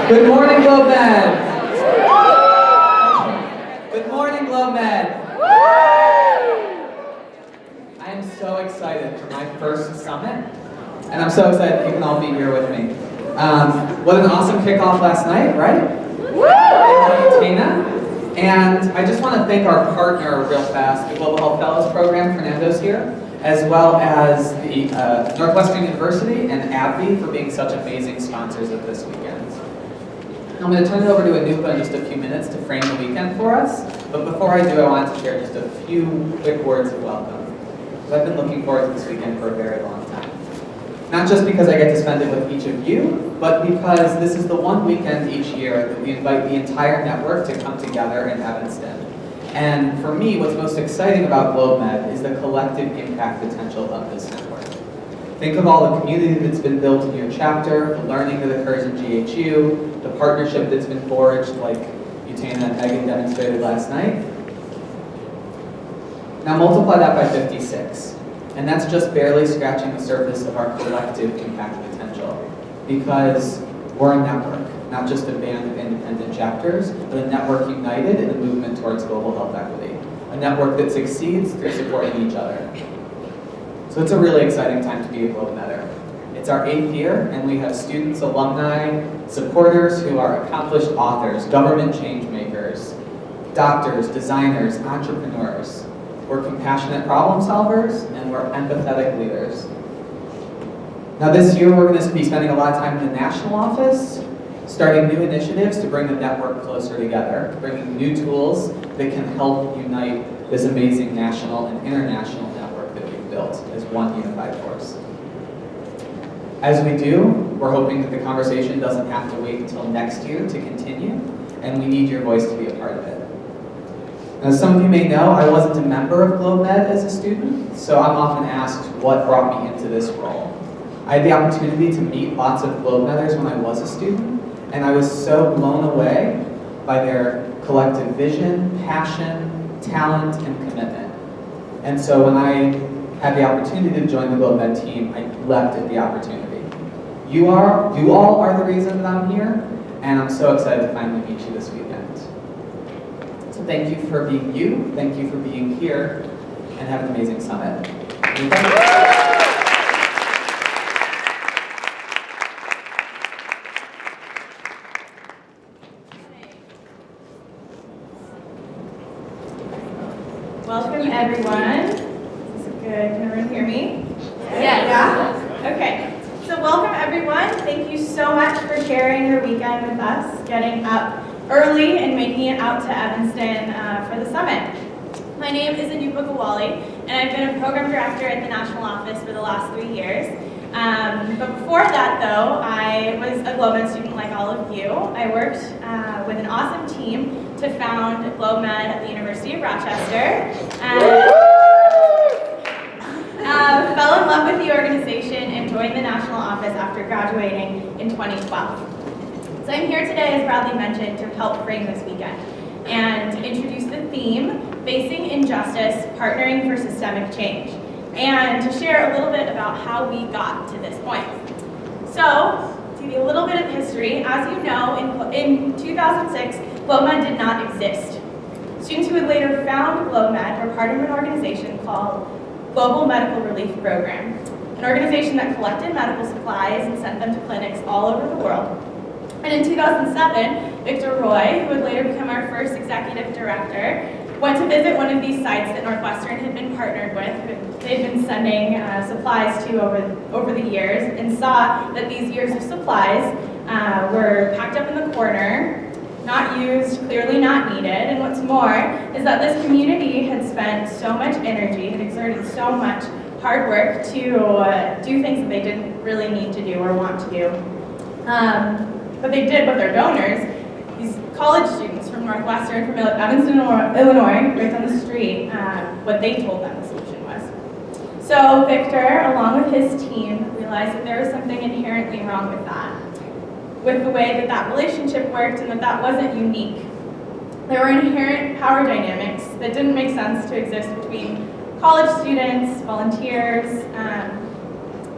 Good morning, GlobeMed. Good morning, GlobeMed. I am so excited for my first summit, and I'm so excited you can all be here with me. What an awesome kickoff last night, right? Thank you, Tana. And I just want to thank our partner real fast, the Global Health Fellows Program, Fernando's here, as well as the Northwestern University and AbbVie for being such amazing sponsors of this weekend. I'm going to turn it over to Anupa in just a few minutes to frame the weekend for us, but before I do, I wanted to share just a few quick words of welcome, because I've been looking forward to this weekend for a very long time. Not just because I get to spend it with each of you, but because this is the one weekend each year that we invite the entire network to come together in Evanston. And for me, what's most exciting about GlobeMed is the collective impact potential of this network. Think of all the community that's been built in your chapter, the learning that occurs in GHU, the partnership that's been forged like Utana and Megan demonstrated last night. Now multiply that by 56. And that's just barely scratching the surface of our collective impact potential. Because we're a network, not just a band of independent chapters, but a network united in a movement towards global health equity. A network that succeeds through supporting each other. So it's a really exciting time to be a GlobeMedder. It's our 8th year, and we have students, alumni, supporters who are accomplished authors, government change makers, doctors, designers, entrepreneurs. We're compassionate problem solvers, and we're empathetic leaders. Now this year, we're going to be spending a lot of time in the national office, starting new initiatives to bring the network closer together, bringing new tools that can help unite this amazing national and international network that we've built as one unified force. As we do, we're hoping that the conversation doesn't have to wait until next year to continue, and we need your voice to be a part of it. As some of you may know, I wasn't a member of GlobeMed as a student, so I'm often asked what brought me into this role. I had the opportunity to meet lots of GlobeMedders when I was a student, and I was so blown away by their collective vision, passion, talent, and commitment. And so when I had the opportunity to join the GlobeMed team, I leapt at the opportunity. You all are the reason that I'm here, and I'm so excited to finally meet you this weekend. So thank you for being you, thank you for being here, and have an amazing summit. Welcome everyone. Is it good? Can everyone hear me? Yes. Yeah? Okay. So welcome everyone. Thank you so much for sharing your weekend with us, getting up early and making it out to Evanston for the summit. My name is Anupa Gawali, and I've been a program director at the national office for the last 3 years. But before that though, I was a GlobeMed student like all of you. I worked with an awesome team to found GlobeMed at the University of Rochester. Fell in love with the organization and joined the national office after graduating in 2012. So I'm here today, as Bradley mentioned, to help frame this weekend and introduce the theme, Facing Injustice, Partnering for Systemic Change, and to share a little bit about how we got to this point. So, to give you a little bit of history, as you know, in 2006, GlobeMed did not exist. Students who had later found GlobeMed were part of an organization called Global Medical Relief Program, an organization that collected medical supplies and sent them to clinics all over the world. And in 2007, Victor Roy, who would later become our first executive director, went to visit one of these sites that Northwestern had been partnered with. They'd been sending supplies to over the years, and saw that these years of supplies were packed up in the corner, not used, clearly not needed, and what's more is that this community had spent so much energy, had exerted so much hard work to do things that they didn't really need to do or want to do. But they did with their donors. These college students from Northwestern, from Evanston, Illinois, right down the street, what they told them the solution was. So Victor, along with his team, realized that there was something inherently wrong with that, with the way that that relationship worked, and that that wasn't unique. There were inherent power dynamics that didn't make sense to exist between college students, volunteers,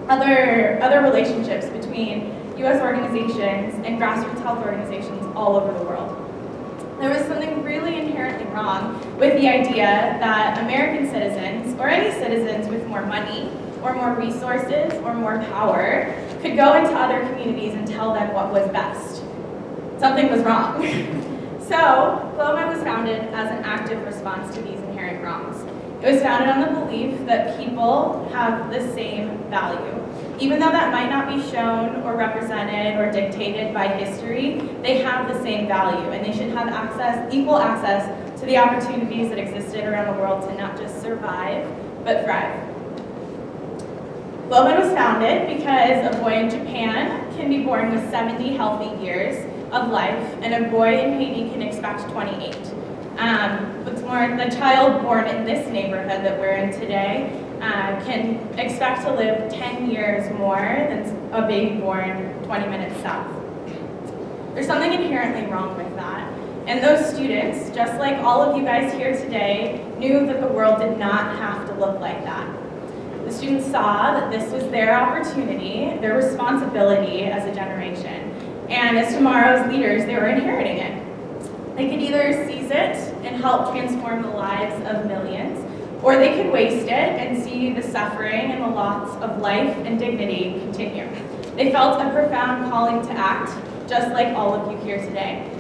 other relationships between US organizations, and grassroots health organizations all over the world. There was something really inherently wrong with the idea that American citizens, or any citizens with more money, or more resources, or more power, could go into other communities and tell them what was best. Something was wrong. So, GlobeMed was founded as an active response to these inherent wrongs. It was founded on the belief that people have the same value. Even though that might not be shown or represented or dictated by history, they have the same value, and they should have equal access to the opportunities that existed around the world to not just survive, but thrive. GlobeMed was founded because a boy in Japan can be born with 70 healthy years of life, and a boy in Haiti can expect 28. What's more, the child born in this neighborhood that we're in today can expect to live 10 years more than a baby born 20 minutes south. There's something inherently wrong with that. And those students, just like all of you guys here today, knew that the world did not have to look like that. The students saw that this was their opportunity, their responsibility as a generation. And as tomorrow's leaders, they were inheriting it. They could either seize it and help transform the lives of millions, or they could waste it and see the suffering and the loss of life and dignity continue. They felt a profound calling to act, just like all of you here today.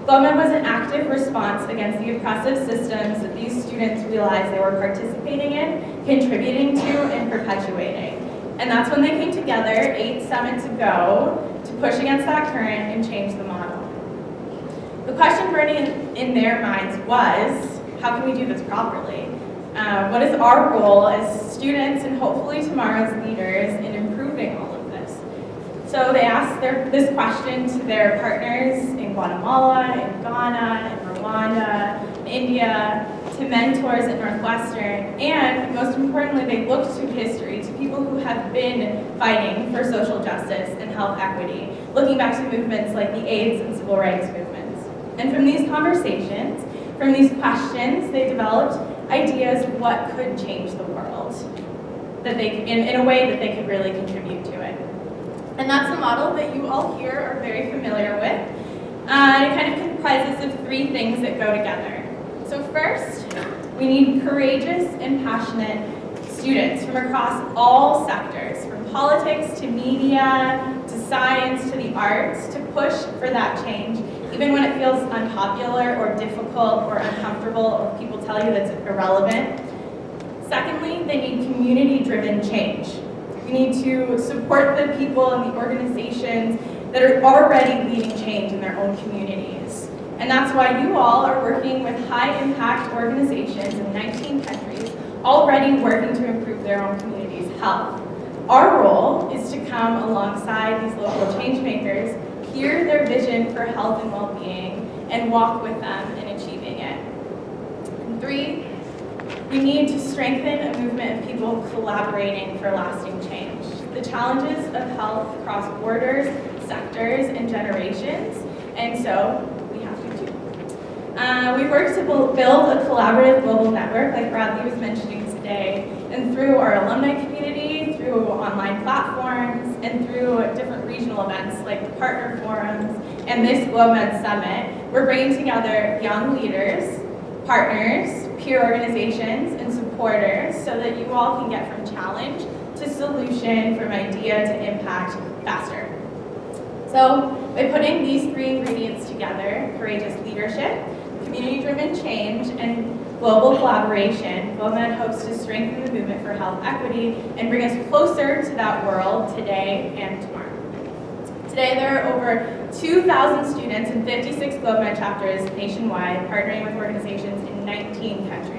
GlobeMed was an active response against the oppressive systems that these students realized they were participating in, contributing to, and perpetuating. And that's when they came together 8 summits ago to push against that current and change the model. The question burning in their minds was, how can we do this properly? What is our role as students and hopefully tomorrow's leaders in improving all of this? So they asked this question to their partners in Guatemala, in Ghana, in Rwanda, in India, to mentors at Northwestern, and most importantly, they looked to history, to people who have been fighting for social justice and health equity, looking back to movements like the AIDS and civil rights movements. And from these conversations, from these questions, they developed ideas of what could change the world, that they, in a way that they could really contribute to it. And that's the model that you all here are very familiar with. And it kind of comprises of 3 things that go together. So first, we need courageous and passionate students from across all sectors, from politics to media, to science, to the arts, to push for that change, even when it feels unpopular or difficult or uncomfortable or people tell you that it's irrelevant. Secondly, they need community-driven change. We need to support the people and the organizations that are already leading change in their own communities. And that's why you all are working with high-impact organizations in 19 countries, already working to improve their own communities' health. Our role is to come alongside these local change makers, hear their vision for health and well-being, and walk with them in achieving it. And 3, we need to strengthen a movement of people collaborating for lasting change. The challenges of health cross borders, sectors, and generations, and so we have to do. We've worked to build a collaborative global network, like Bradley was mentioning today, and through our alumni community, through online platforms, and through different regional events like the partner forums and this GlobeMed Summit, we're bringing together young leaders, partners, peer organizations, and supporters so that you all can get from challenge to solution, from idea to impact faster. So by putting these 3 ingredients together, courageous leadership, community-driven change, and global collaboration, GlobeMed hopes to strengthen the movement for health equity and bring us closer to that world today and tomorrow. Today, there are over 2,000 students in 56 GlobeMed chapters nationwide, partnering with organizations in 19 countries.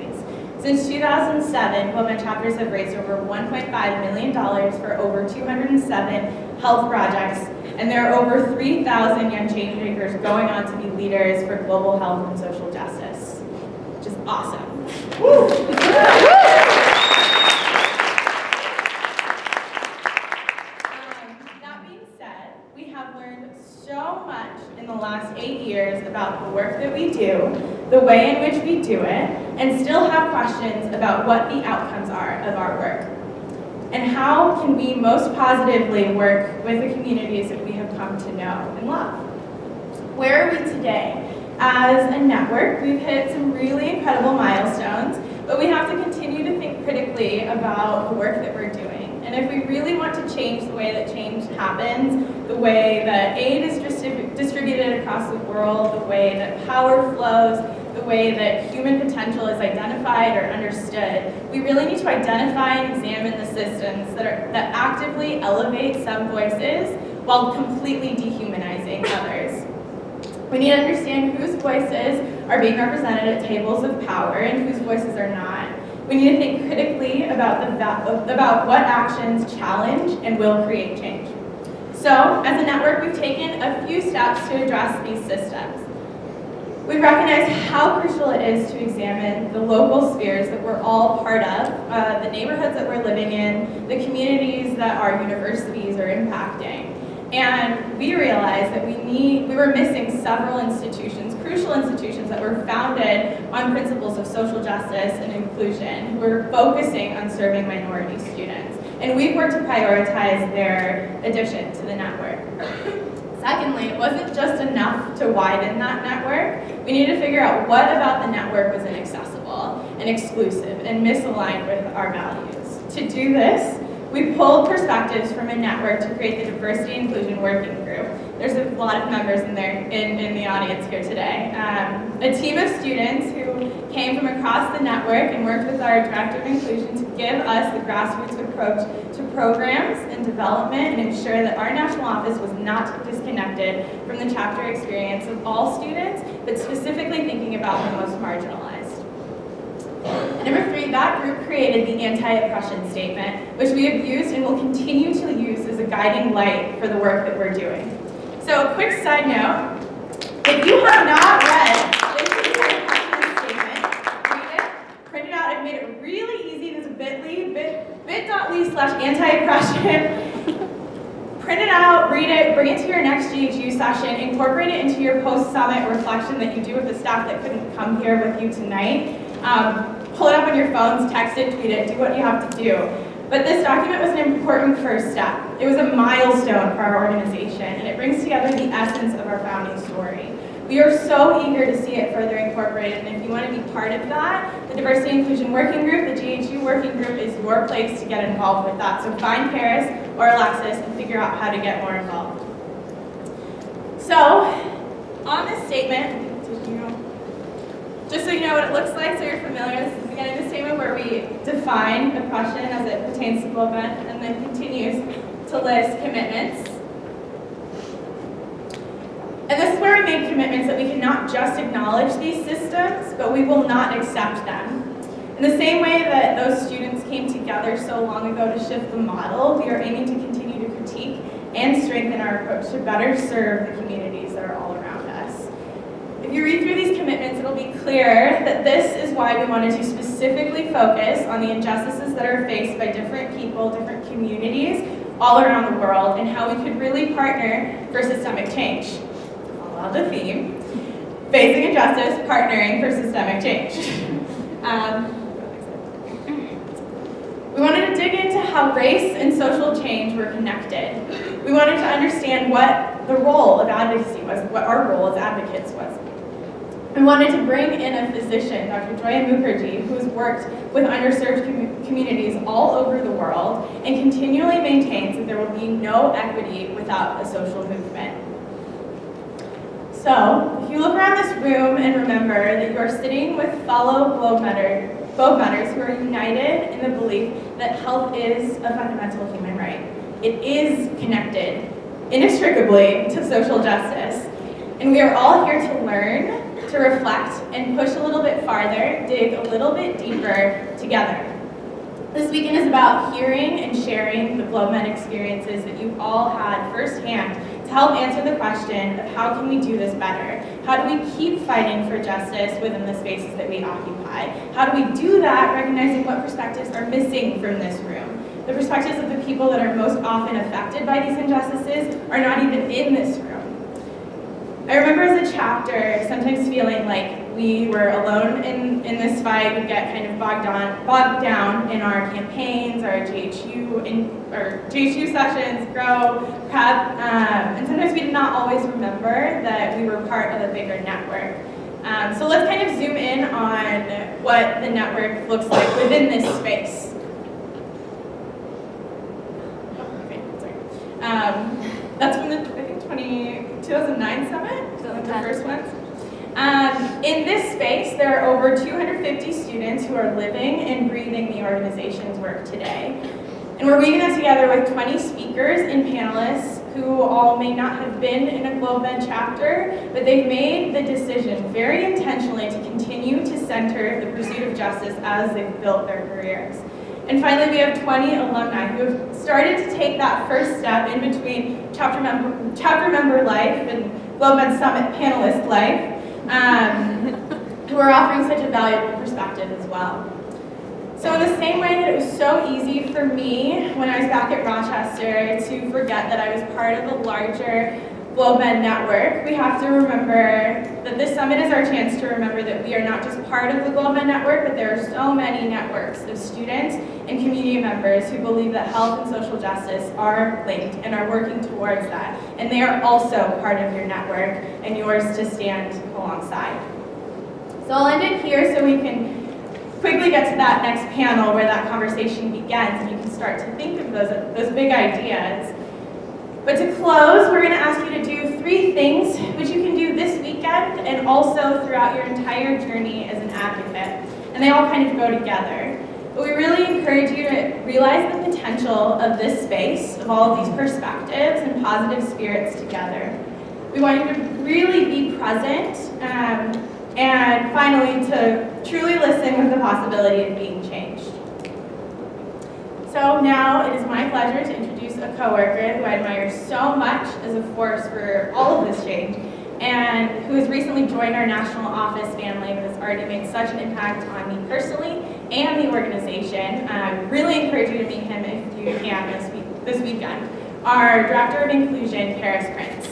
Since 2007, GlobeMed chapters have raised over $1.5 million for over 207 health projects, and there are over 3,000 young change makers going on to be leaders for global health and social justice, which is awesome. That being said, we have learned so much in the last 8 years about the work that we do, the way in which we do it, and still have questions about what the outcomes are of our work. And how can we most positively work with the communities that we have come to know and love? Where are we today? As a network, we've hit some really incredible milestones, but we have to continue to think critically about the work that we're doing. And if we really want to change the way that change happens, the way that aid is distributed across the world, the way that power flows, the way that human potential is identified or understood, we really need to identify and examine the systems that actively elevate some voices while completely dehumanizing others. We need to understand whose voices are being represented at tables of power and whose voices are not. We need to think critically about what actions challenge and will create change. So, as a network, we've taken a few steps to address these systems. We recognize how crucial it is to examine the local spheres that we're all part of, the neighborhoods that we're living in, the communities that our universities are impacting. And we realized that we were missing several institutions, crucial institutions that were founded on principles of social justice and inclusion, who were focusing on serving minority students. And we've worked to prioritize their addition to the network. Secondly, it wasn't just enough to widen that network. We needed to figure out what about the network was inaccessible and exclusive and misaligned with our values. To do this, we pulled perspectives from a network to create the Diversity and Inclusion Working Group. There's a lot of members in the audience here today. A team of students who came from across the network and worked with our Director of Inclusion to give us the grassroots approach to programs and development and ensure that our national office was not disconnected from the chapter experience of all students, but specifically thinking about the most marginalized. And number 3, that group created the anti-oppression statement, which we have used and will continue to use as a guiding light for the work that we're doing. So a quick side note, if you have not read this anti-oppression statement, read it, print it out. I've made it really easy. There's a bit.ly/anti-oppression. Print it out, read it, bring it to your next GHU session, incorporate it into your post-summit reflection that you do with the staff that couldn't come here with you tonight. Pull it up on your phones, text it, tweet it, do what you have to do. But this document was an important first step. It was a milestone for our organization, and it brings together the essence of our founding story. We are so eager to see it further incorporated, and if you want to be part of that, the Diversity and Inclusion Working Group, the GHU Working Group, is your place to get involved with that. So find Paris or Alexis and figure out how to get more involved. So, on this statement, just so you know what it looks like, so you're familiar, this is the beginning of the statement where we define oppression as it pertains to GlobeNet, and then continues to list commitments. And this is where we make commitments that we can not just acknowledge these systems, but we will not accept them. In the same way that those students came together so long ago to shift the model, we are aiming to continue to critique and strengthen our approach to better serve the communities that are all around us. If you read through these commitments, it'll be clear that this is why we wanted to specifically focus on the injustices that are faced by different people, different communities all around the world, and how we could really partner for systemic change. I love the theme. Facing injustice, partnering for systemic change. We wanted to dig into how race and social change were connected. We wanted to understand what the role of advocacy was, what our role as advocates was. We wanted to bring in a physician, Dr. Joya Mukherjee, who has worked with underserved communities all over the world and continually maintains that there will be no equity without a social movement. So, if you look around this room and remember that you are sitting with fellow GlobeNetters who are united in the belief that health is a fundamental human right. It is connected inextricably to social justice. And we are all here to learn, to reflect, and push a little bit farther, dig a little bit deeper together. This weekend is about hearing and sharing the GlobeNet experiences that you've all had firsthand to help answer the question of how can we do this better? How do we keep fighting for justice within the spaces that we occupy? How do we do that recognizing what perspectives are missing from this room? The perspectives of the people that are most often affected by these injustices are not even in this room. I remember as a chapter sometimes feeling like we were alone in this fight. We'd get kind of bogged down in our campaigns, our GHU sessions, GROW, PrEP, and sometimes we did not always remember that we were part of a bigger network. So let's kind of zoom in on what the network looks like within this space. That's from the, I think, 2009 summit, the first ones. In this space, there are over 250 students who are living and breathing the organization's work today. And we're weaving that together with 20 speakers and panelists who all may not have been in a GlobeMed chapter, but they've made the decision very intentionally to continue to center the pursuit of justice as they've built their careers. And finally, we have 20 alumni who have started to take that first step in between chapter member life and GlobeMed Summit panelist life, who are offering such a valuable perspective as well. So in the same way that it was so easy for me when I was back at Rochester to forget that I was part of a larger GlobeMed network, we have to remember that this summit is our chance to remember that we are not just part of the GlobeMed network, but there are so many networks of students and community members who believe that health and social justice are linked and are working towards that. And they are also part of your network and yours to stand alongside. So I'll end it here so we can quickly get to that next panel where that conversation begins and you can start to think of those big ideas. But to close, we're going to ask you to do 3 things which you can do this weekend and also throughout your entire journey as an advocate. And they all kind of go together. But we really encourage you to realize the potential of this space, of all of these perspectives and positive spirits together. We want you to really be present and finally to truly listen with the possibility of being changed. So now it is my pleasure to introduce a coworker who I admire so much as a force for all of this change and who has recently joined our national office family but has already made such an impact on me personally and the organization. I really encourage you to meet him if you can this weekend. Our Director of Inclusion, Paris Prince.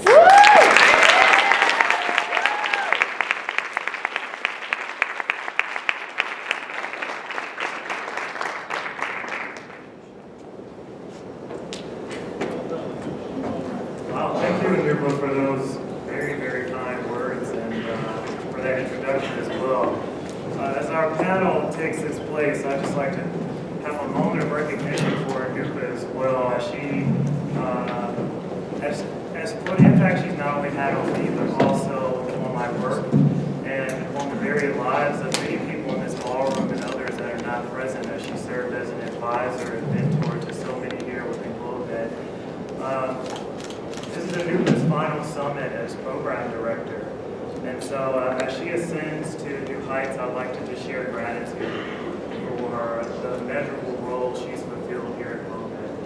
Thank you, Anupa, for those very, very kind words and for that introduction as well. As our panel takes its place, I'd just like to have a moment of recognition for Anupa as well, as she has put impact she's not only had on me, but also on my work and on the very lives of many people in this ballroom and others that are not present, as she served as an advisor and mentor to so many here within GlobeMed. This is Anupa's final summit as program director. And so as she ascends to new heights, I'd like to just share gratitude for the measurable role she's fulfilled here at GlobeMed.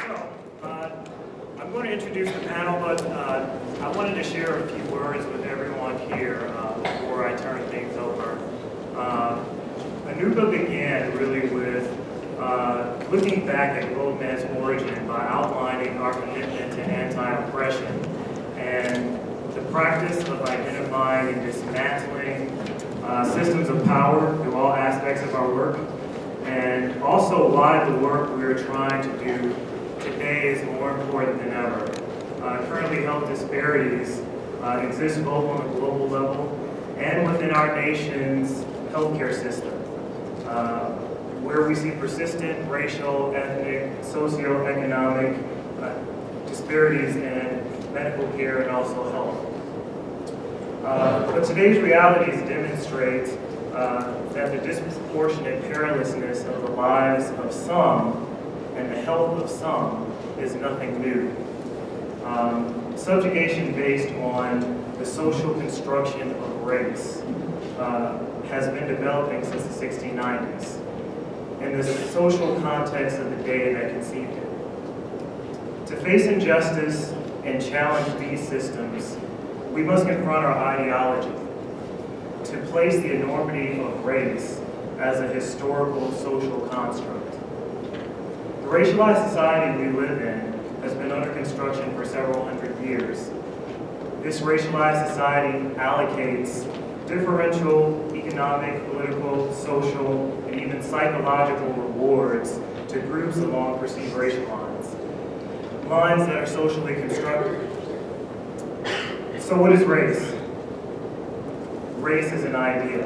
So, I'm going to introduce the panel, but I wanted to share a few words with everyone here before I turn things over. Anupa began really with looking back at GlobeMed's origin by outlining our commitment to anti-oppression and the practice of identifying and dismantling systems of power through all aspects of our work, and also why the work we are trying to do today is more important than ever. Currently, health disparities exist both on a global level and within our nation's healthcare system, where we see persistent racial, ethnic, socioeconomic disparities in medical care and also health. But today's realities demonstrate that the disproportionate perilousness of the lives of some and the health of some is nothing new. Subjugation based on the social construction of race has been developing since the 1690s, and the social context of the data that conceived it. To face injustice and challenge these systems, we must confront our ideology, to place the enormity of race as a historical social construct. racialized society we live in has been under construction for several hundred years. This racialized society allocates differential economic, political, social, and even psychological rewards to groups along perceived racial lines. Lines that are socially constructed. So what is race? Race is an idea,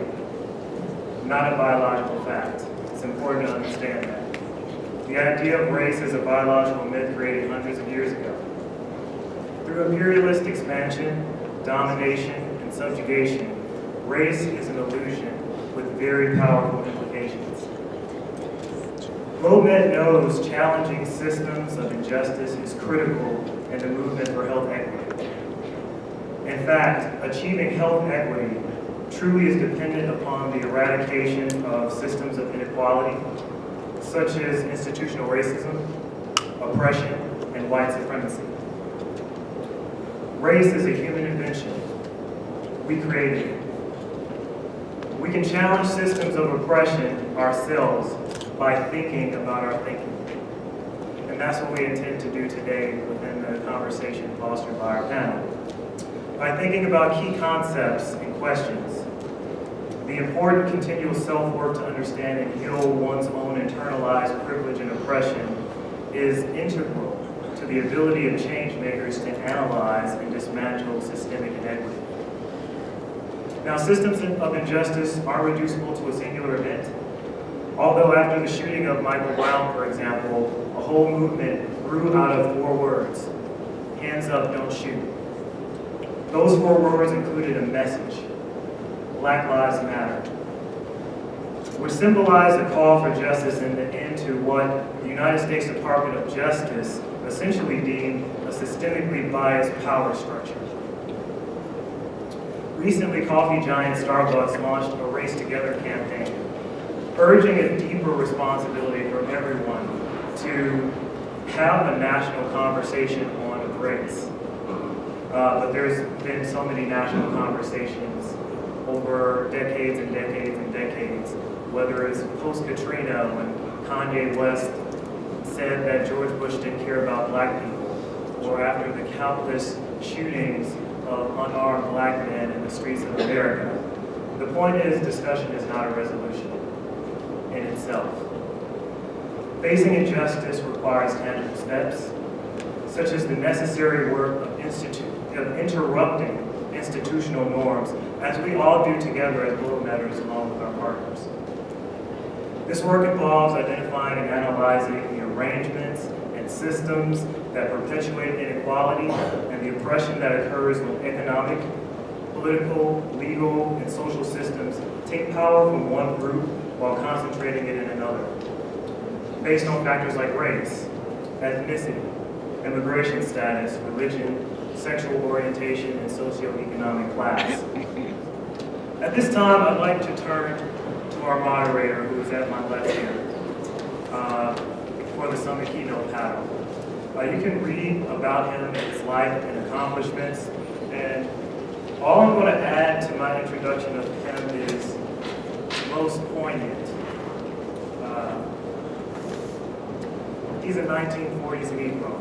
not a biological fact. It's important to understand that. The idea of race is a biological myth created hundreds of years ago. Through imperialist expansion, domination, and subjugation, race is an illusion with very powerful implications. GlobeNet knows challenging systems of injustice is critical in the movement for health equity. In fact, achieving health equity truly is dependent upon the eradication of systems of inequality, such as institutional racism, oppression, and white supremacy. Race is a human invention. We created it. We can challenge systems of oppression ourselves by thinking about our thinking. And that's what we intend to do today within the conversation fostered by our panel. By thinking about key concepts and questions, the important continual self-work to understand and heal one's own internalized privilege and oppression is integral to the ability of change makers to analyze and dismantle systemic inequity. Now, systems of injustice are reducible to a singular event. Although after the shooting of Michael Brown, for example, a whole movement grew out of 4 words: hands up, don't shoot. Those 4 words included a message: Black Lives Matter, which symbolized a call for justice and the end to what the United States Department of Justice essentially deemed a systemically biased power structure. Recently, coffee giant Starbucks launched a Race Together campaign, urging a deeper responsibility from everyone to have a national conversation on race. But there's been so many national conversations over decades and decades and decades, whether it's post-Katrina when Kanye West said that George Bush didn't care about black people, or after the countless shootings of unarmed black men in the streets of America. The point is, discussion is not a resolution in itself. Facing injustice requires tangible steps, such as the necessary work of interrupting institutional norms, as we all do together as GlobeNetters along with our partners. This work involves identifying and analyzing the arrangements and systems that perpetuate inequality and the oppression that occurs when economic, political, legal, and social systems take power from one group while concentrating it in another, based on factors like race, ethnicity, immigration status, religion, sexual orientation, and socioeconomic class. At this time, I'd like to turn to our moderator, who is at my left here, for the Summit Keynote panel. You can read about him and his life and accomplishments, and all I'm going to add to my introduction of him is most poignant. He's a 1940s Negro.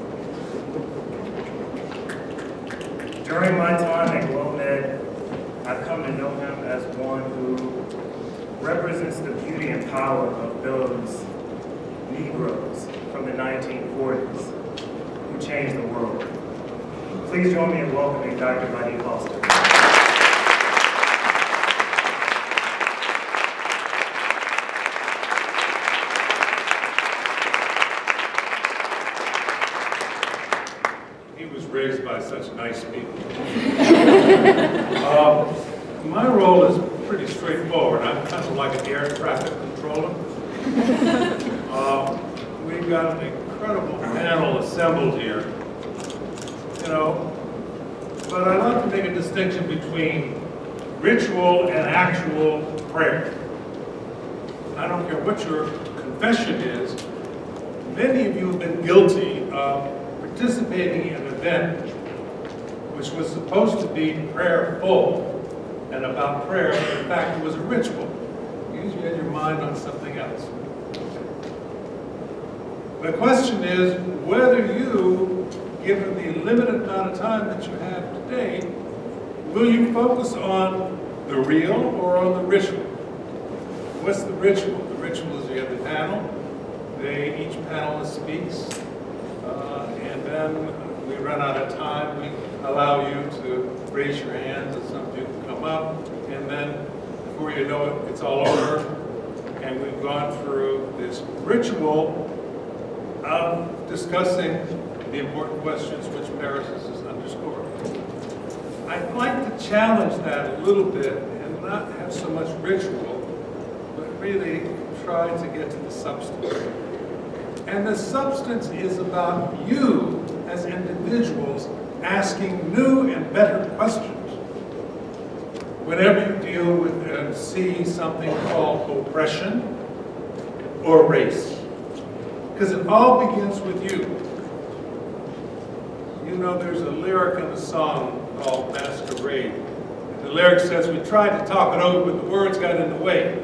During my time at GlobeNet, I've come to know him as one who represents the beauty and power of those Negroes from the 1940s who changed the world. Please join me in welcoming Dr. Buddy Foster. He was raised by such nice people. My role is pretty straightforward. I'm kind of like an air traffic controller. We've got an incredible panel assembled here, but I like to make a distinction between ritual and actual prayer. I don't care what your confession is, many of you have been guilty of participating in an event which was supposed to be prayerful and about prayer, but in fact it was a ritual. You usually had your mind on something else. The question is whether you, given the limited amount of time that you have today, will you focus on the real or on the ritual? What's the ritual? The ritual is you have the panel. Each panelist speaks, and then we run out of time. We allow you to raise your hands and some people come up, and then before you know it, it's all over. And we've gone through this ritual of discussing the important questions which Paris has underscored. I'd like to challenge that a little bit and not have so much ritual, but really try to get to the substance. And the substance is about you as individuals asking new and better questions. Whenever you deal with and see something called oppression or race, because it all begins with you. You know, there's a lyric in a song called Masquerade. The lyric says, we tried to talk it over, but the words got in the way.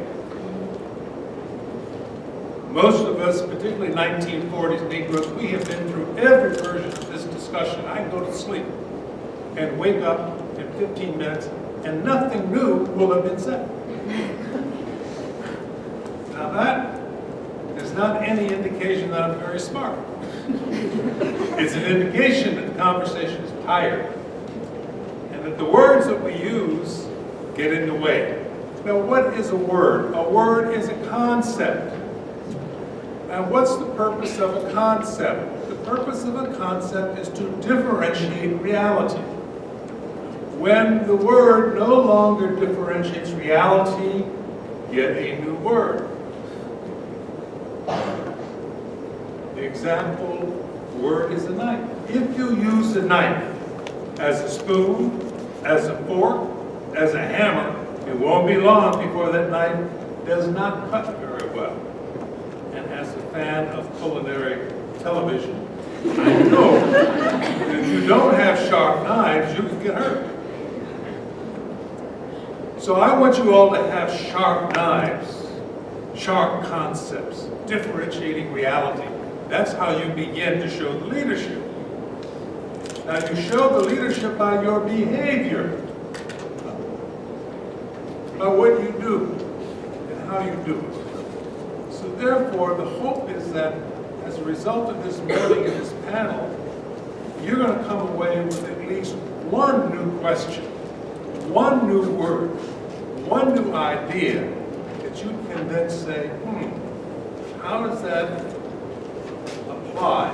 Most of us, particularly 1940s Negroes, we have been through every version of this discussion. I can go to sleep and wake up in 15 minutes and nothing new will have been said. Now that is not any indication that I'm very smart. It's an indication that the conversation is tired and that the words that we use get in the way. Now what is a word? A word is a concept. Now what's the purpose of a concept? The purpose of a concept is to differentiate reality. When the word no longer differentiates reality, get a new word. The example word is a knife. If you use a knife as a spoon, as a fork, as a hammer, it won't be long before that knife does not cut very well. And as a fan of culinary television, I know that if you don't have sharp knives, you can get hurt. So I want you all to have sharp knives, sharp concepts, differentiating reality. That's how you begin to show the leadership. Now you show the leadership by your behavior, by what you do and how you do it. So therefore, the hope is that as a result of this morning in this panel, you're going to come away with at least one new question, one new word, one new idea that you can then say, how does that apply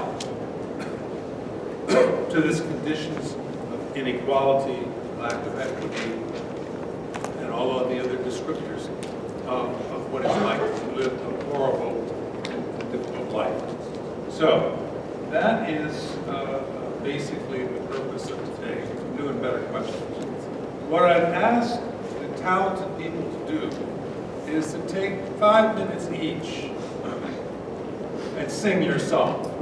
to this conditions of inequality, lack of equity, and all of the other descriptors of what it's like to live a horrible and difficult life. So that is basically the purpose of today, new and better questions. What I've asked the talented people to do is to take 5 minutes each and sing your song.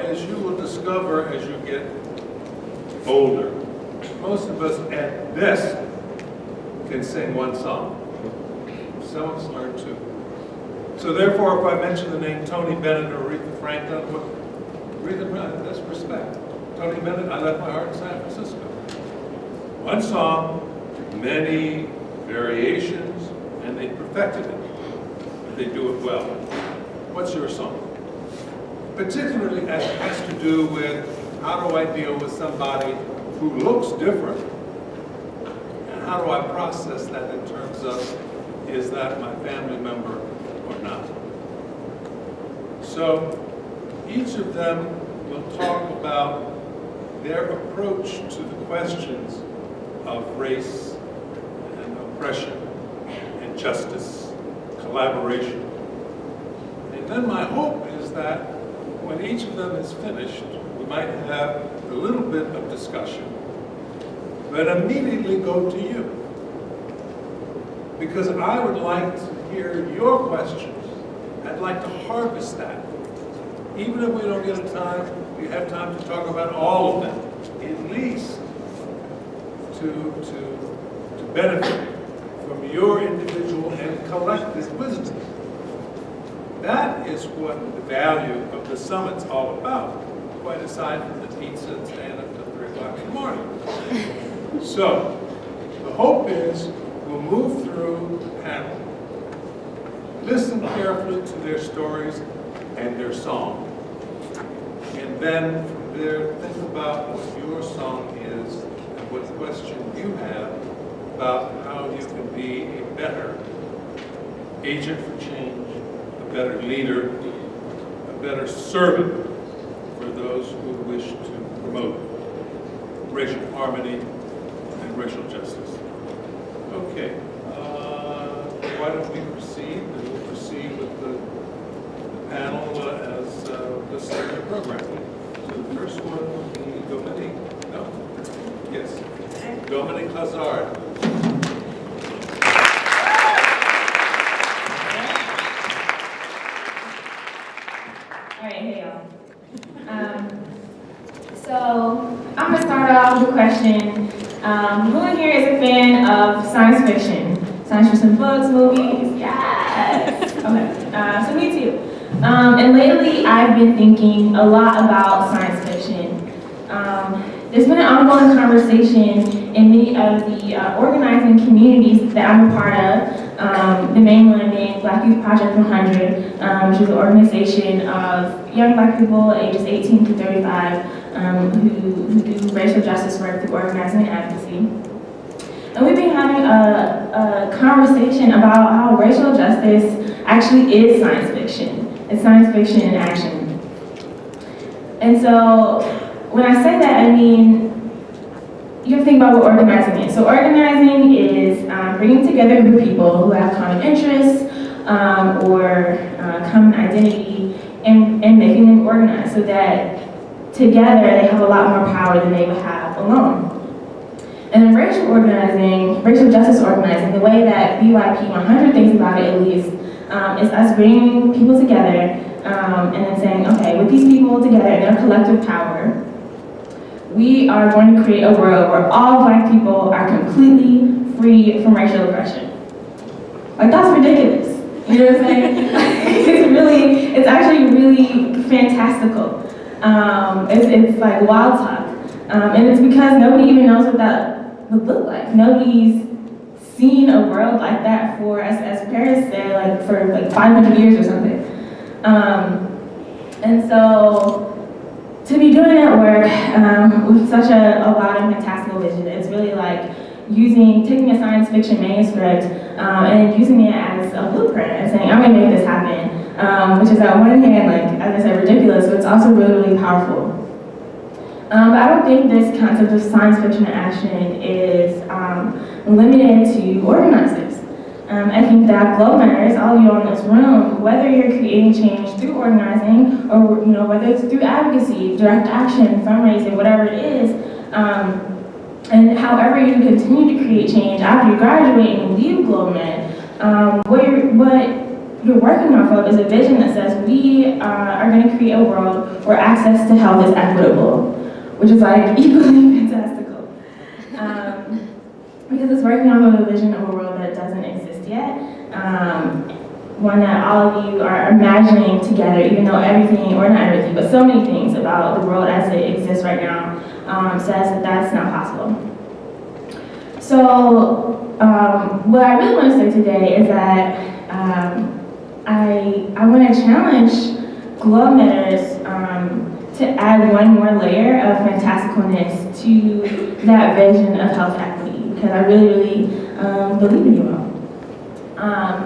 As you will discover as you get older, most of us at best can sing one song. Some of us learn two. So therefore, if I mention the name Tony Bennett or Aretha Franklin, Aretha Franklin, that's respect. Tony Bennett, I left my heart in San Francisco. One song, many variations, and they perfected it. And they do it well. What's your song? Particularly as it has to do with how do I deal with somebody who looks different, and how do I process that in terms of, is that my family member or not? So each of them will talk about their approach to the questions of race and oppression and justice, collaboration. And then my hope is that when each of them is finished, we might have a little bit of discussion, but immediately go to you. Because I would like to hear your questions. I'd like to harvest that. Even if we don't get we have time to talk about all of them, at least to benefit from your individual and collective wisdom. that is what the value of the summit's all about, quite aside from the pizza and staying up till 3 o'clock in the morning. So, the hope is we'll move through the panel, listen carefully to their stories and their song, and then from there think about what your song is and what question you have about how you can be a better agent for change, a better leader, a better servant for those who wish to promote racial harmony and racial justice. Okay, why don't we proceed? And we'll proceed with the panel as listed in the program. So the first one will be Dominique. No? Yes. Dominique Hazard. All right, hey y'all. So I'm gonna start off with a question. Who in here is a fan of science fiction? Science fiction books, movies? Yes. Okay. So me too. And lately I've been thinking a lot about science fiction. There's been an ongoing conversation in many of the organizing communities that I'm a part of. The main one being Black Youth Project 100, which is an organization of young Black people ages 18 to 35 who do racial justice work through organizing and advocacy. And we've been having a conversation about how racial justice actually is science fiction. It's science fiction in action. And so when I say that, I mean, you have to think about what organizing is. So organizing is bringing together a group of people who have common interests or common identity and making them organize so that together they have a lot more power than they would have alone. And in racial organizing, racial justice organizing, the way that BYP 100 thinks about it at least, is us bringing people together and then saying, okay, with these people together in their collective power, we are going to create a world where all Black people are completely free from racial oppression. Like, that's ridiculous. You know what I'm saying? It's actually really fantastical. It's like wild talk. And it's because nobody even knows what that would look like. Nobody's seen a world like that for, as Paris said, like for like 500 years or something. And so, to be doing that work with such a lot of fantastical vision, it's really like taking a science fiction manuscript and using it as a blueprint and saying, I'm gonna make this happen, which is on one hand, like, as I said, ridiculous, but it's also really, really powerful. But I don't think this concept of science fiction action is limited to organizers. I think that Globe Matters, all of you in this room, whether you're creating change through organizing or whether it's through advocacy, direct action, fundraising, whatever it is, and however you continue to create change after you graduate and leave Globe Med, what you're working off of is a vision that says we are going to create a world where access to health is equitable, which is like equally fantastical. Because it's working off of a vision of a world that doesn't exist yet, one that all of you are imagining together, even though everything, or not everything, but so many things about the world as it exists right now says that that's not possible. So what I really want to say today is that I want to challenge Globe Matters to add one more layer of fantasticalness to that vision of health equity, because I really, really believe in you all.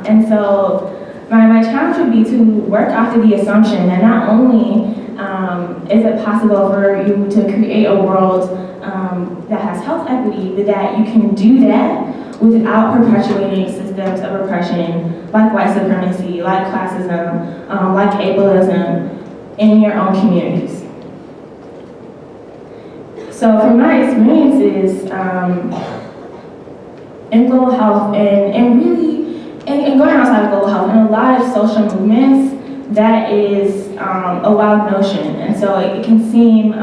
And so my challenge would be to work off of the assumption that not only is it possible for you to create a world that has health equity, but that you can do that without perpetuating systems of oppression like white supremacy, like classism, like ableism in your own communities. So from my experiences in global health and going outside of global health, in a lot of social movements, that is a wild notion. And so it can seem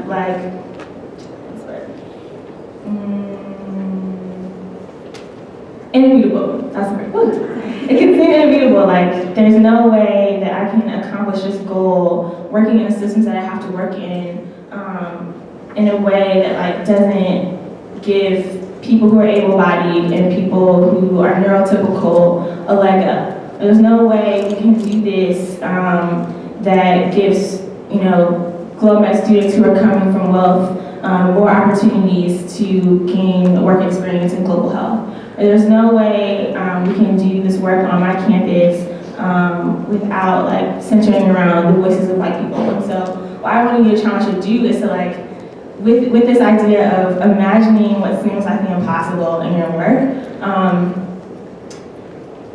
like, That's right. Woo. It can seem unbeatable. Like, there's no way that I can accomplish this goal working in the systems that I have to work in a way that like doesn't give people who are able-bodied and people who are neurotypical a leg up. There's no way we can do this that gives, GlobeMed students who are coming from wealth more opportunities to gain work experience in global health. There's no way we can do this work on my campus without like centering around the voices of white people. And so what I want to give you a challenge to do is to like, with this idea of imagining what seems like the impossible in your work,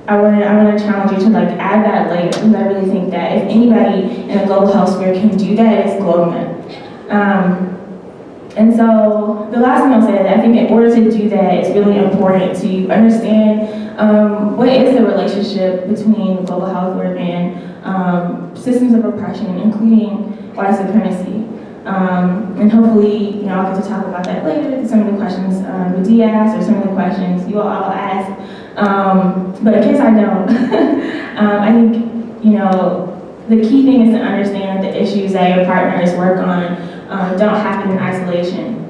I want to challenge you to like add that layer, because I really think that if anybody in the global health sphere can do that, it's GlobeMed. And so the last thing I'll say is that I think in order to do that, it's really important to understand what is the relationship between global health work and systems of oppression, including white supremacy. And hopefully, I'll get to talk about that later, some of the questions Radia asked or some of the questions you all asked. But in case I don't, I think, the key thing is to understand that the issues that your partners work on don't happen in isolation.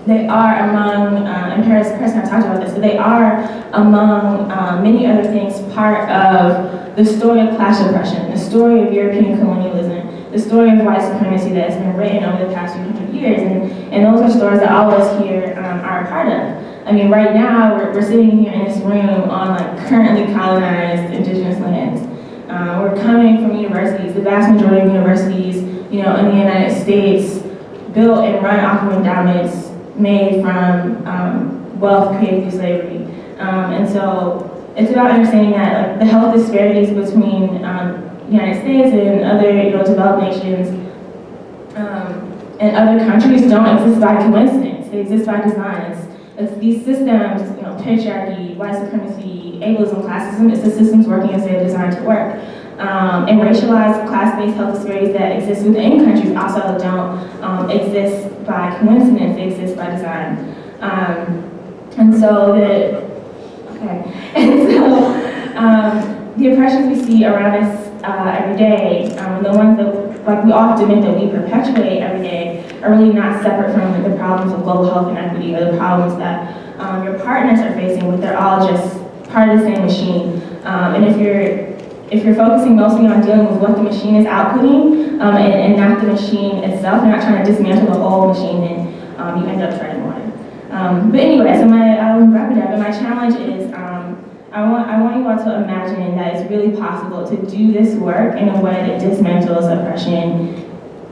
They are among, and Paris kind of talked about this, but they are among many other things part of the story of class oppression, the story of European colonialism, the story of white supremacy that has been written over the past few hundred years, and those are stories that all of us here are a part of. I mean, right now, we're sitting here in this room on like currently colonized indigenous lands. We're coming from universities, the vast majority of universities, in the United States, built and run off of endowments made from wealth created through slavery. And so it's about understanding that like, the health disparities between the United States and other developed nations and other countries don't exist by coincidence. They exist by design. It's these systems, patriarchy, white supremacy, ableism, classism, it's the systems working as they're designed to work. And racialized, class-based health disparities that exist within countries also don't exist by coincidence, they exist by design. The oppressions we see around us every day, the ones that like we often admit that we perpetuate every day, are really not separate from the problems of global health inequity or the problems that your partners are facing, but they're all just part of the same machine. And if you're focusing mostly on dealing with what the machine is outputting and not the machine itself, you're not trying to dismantle the whole machine, then you end up treading water. But anyway, so I will wrap it up, and my challenge is I want you all to imagine that it's really possible to do this work in a way that dismantles oppression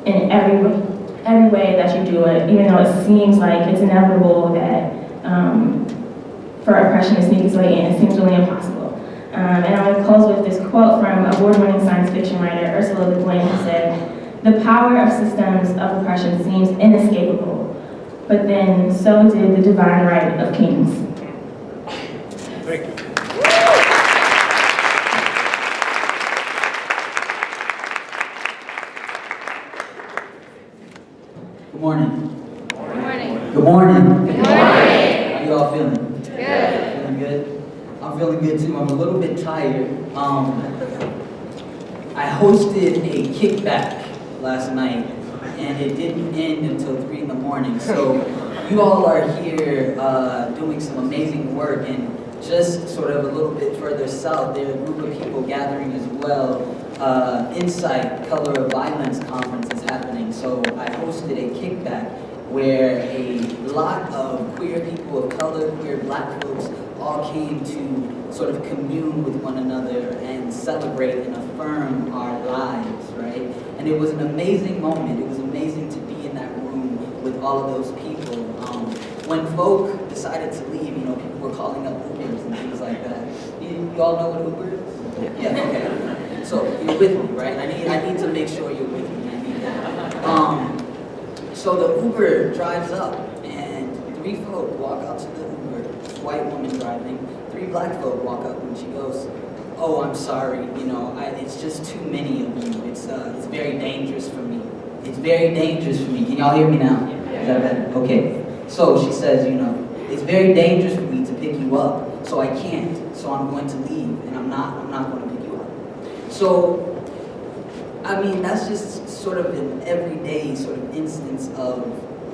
in every way that you do it, even though it seems like it's inevitable that for oppression to sneak its way in. It seems really impossible. And I'm going to close with this quote from award-winning science fiction writer Ursula Le Guin, who said, "The power of systems of oppression seems inescapable, but then so did the divine right of kings." Thank you. Good morning. Good morning. Good morning. Good morning. How you all feeling? Good. Feeling good? I'm feeling good too. I'm a little bit tired. I hosted a kickback last night, and it didn't end until 3 in the morning. So you all are here doing some amazing work, and just sort of a little bit further south, there are a group of people gathering as well. Insight Color of Violence conference is happening. So I hosted a kickback where a lot of queer people of color, queer black folks, all came to sort of commune with one another and celebrate and affirm our lives, right? And it was an amazing moment. It was amazing to be in that room with all of those people. When folk decided to leave, people were calling up Ubers and things like that. You all know what Uber is? Yeah, okay. So you're with me, right? I need to make sure you're with me. I need that. So the Uber drives up, and 3 folk walk out to the Uber. White woman driving. 3 black folk walk up, and she goes, "Oh, I'm sorry. It's just too many of you. It's very dangerous for me. It's very dangerous for me." Can y'all hear me now? Is that better? Okay. So she says, it's very dangerous for me to pick you up. so I can't, so I'm going to leave, and I'm not going to pick you up. So, I mean, that's just sort of an everyday sort of instance of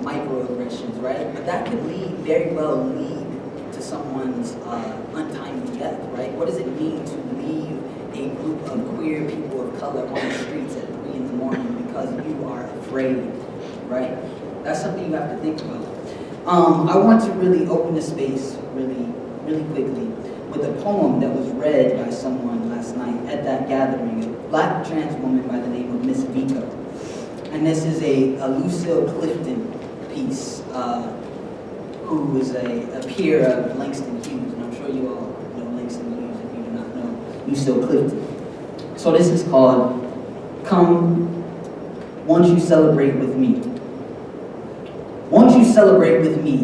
microaggressions, right? But that could very well lead to someone's untimely death, right? What does it mean to leave a group of queer people of color on the streets at 3 in the morning because you are afraid, right? That's something you have to think about. I want to really open the space really quickly with a poem that was read by someone last night at that gathering, a black trans woman by the name of Miss Vika. And this is a Lucille Clifton piece, who is a peer of Langston Hughes, and I'm sure you all know Langston Hughes if you do not know Lucille Clifton. So this is called Come, Won't You Celebrate With Me? Won't you celebrate with me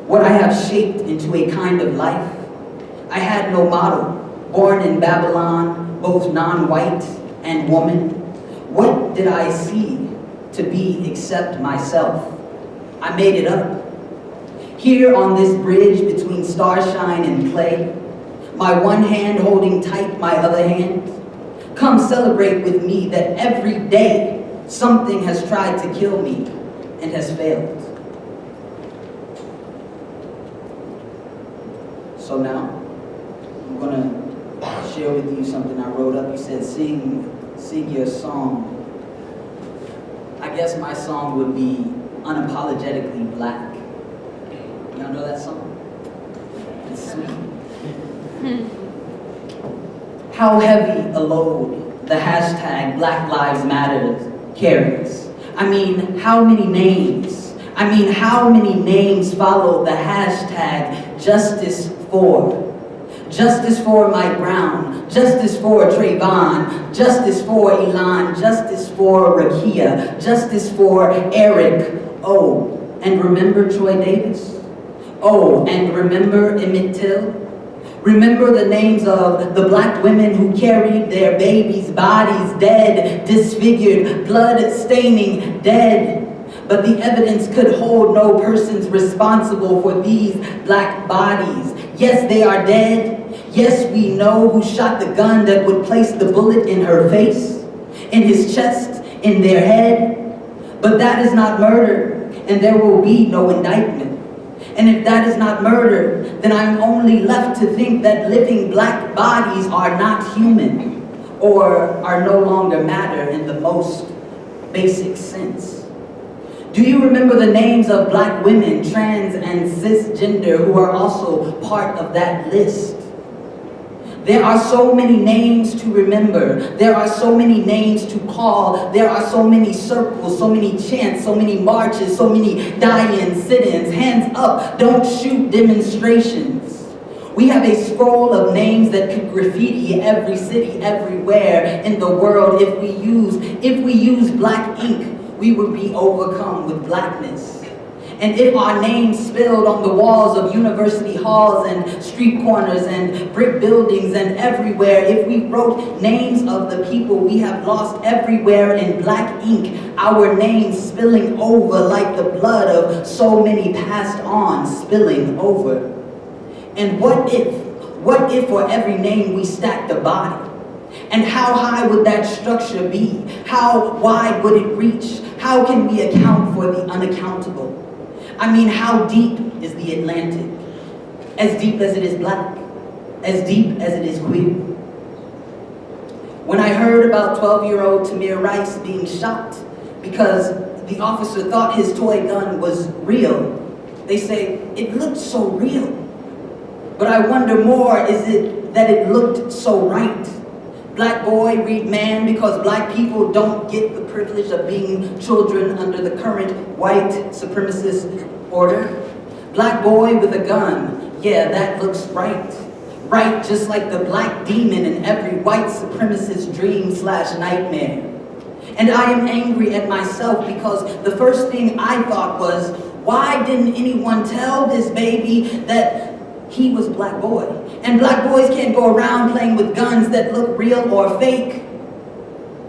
what I have shaped into a kind of life? I had no model, born in Babylon, both non-white and woman. What did I see to be except myself? I made it up. Here on this bridge between starshine and clay, my one hand holding tight my other hand, come celebrate with me that every day something has tried to kill me and has failed. So now, I'm gonna share with you something I wrote up. You said, sing your song. I guess my song would be Unapologetically Black. Y'all know that song? It's sweet. How heavy a load the hashtag Black Lives Matter carries. I mean, how many names? How many names follow the hashtag Justice for? Justice for Mike Brown, justice for Trayvon, justice for Elon, justice for Rakia, justice for Eric. Oh, and remember Troy Davis? Oh, and remember Emmett Till? Remember the names of the black women who carried their babies' bodies dead, disfigured, blood-staining, dead. But the evidence could hold no persons responsible for these black bodies. Yes, they are dead. Yes, we know who shot the gun that would place the bullet in her face, in his chest, in their head. But that is not murder, and there will be no indictment. And if that is not murder, then I'm only left to think that living black bodies are not human, or are no longer matter in the most basic sense. Do you remember the names of black women, trans and cisgender, who are also part of that list? There are so many names to remember. There are so many names to call. There are so many circles, so many chants, so many marches, so many die-ins, sit-ins, hands up, don't shoot demonstrations. We have a scroll of names that could graffiti every city, everywhere in the world. If we use black ink, we would be overcome with blackness. And if our names spilled on the walls of university halls and street corners and brick buildings and everywhere, if we wrote names of the people we have lost everywhere in black ink, our names spilling over like the blood of so many passed on spilling over. And what if for every name we stacked a body? And how high would that structure be? How wide would it reach? How can we account for the unaccountable? How deep is the Atlantic? As deep as it is black, as deep as it is queer. When I heard about 12-year-old Tamir Rice being shot because the officer thought his toy gun was real, they say, it looked so real. But I wonder more, is it that it looked so right? Black boy, read man, because black people don't get the privilege of being children under the current white supremacist order. Black boy with a gun, yeah, that looks right. Right, just like the black demon in every white supremacist dream/nightmare. And I am angry at myself because the first thing I thought was, why didn't anyone tell this baby that he was black boy? And black boys can't go around playing with guns that look real or fake.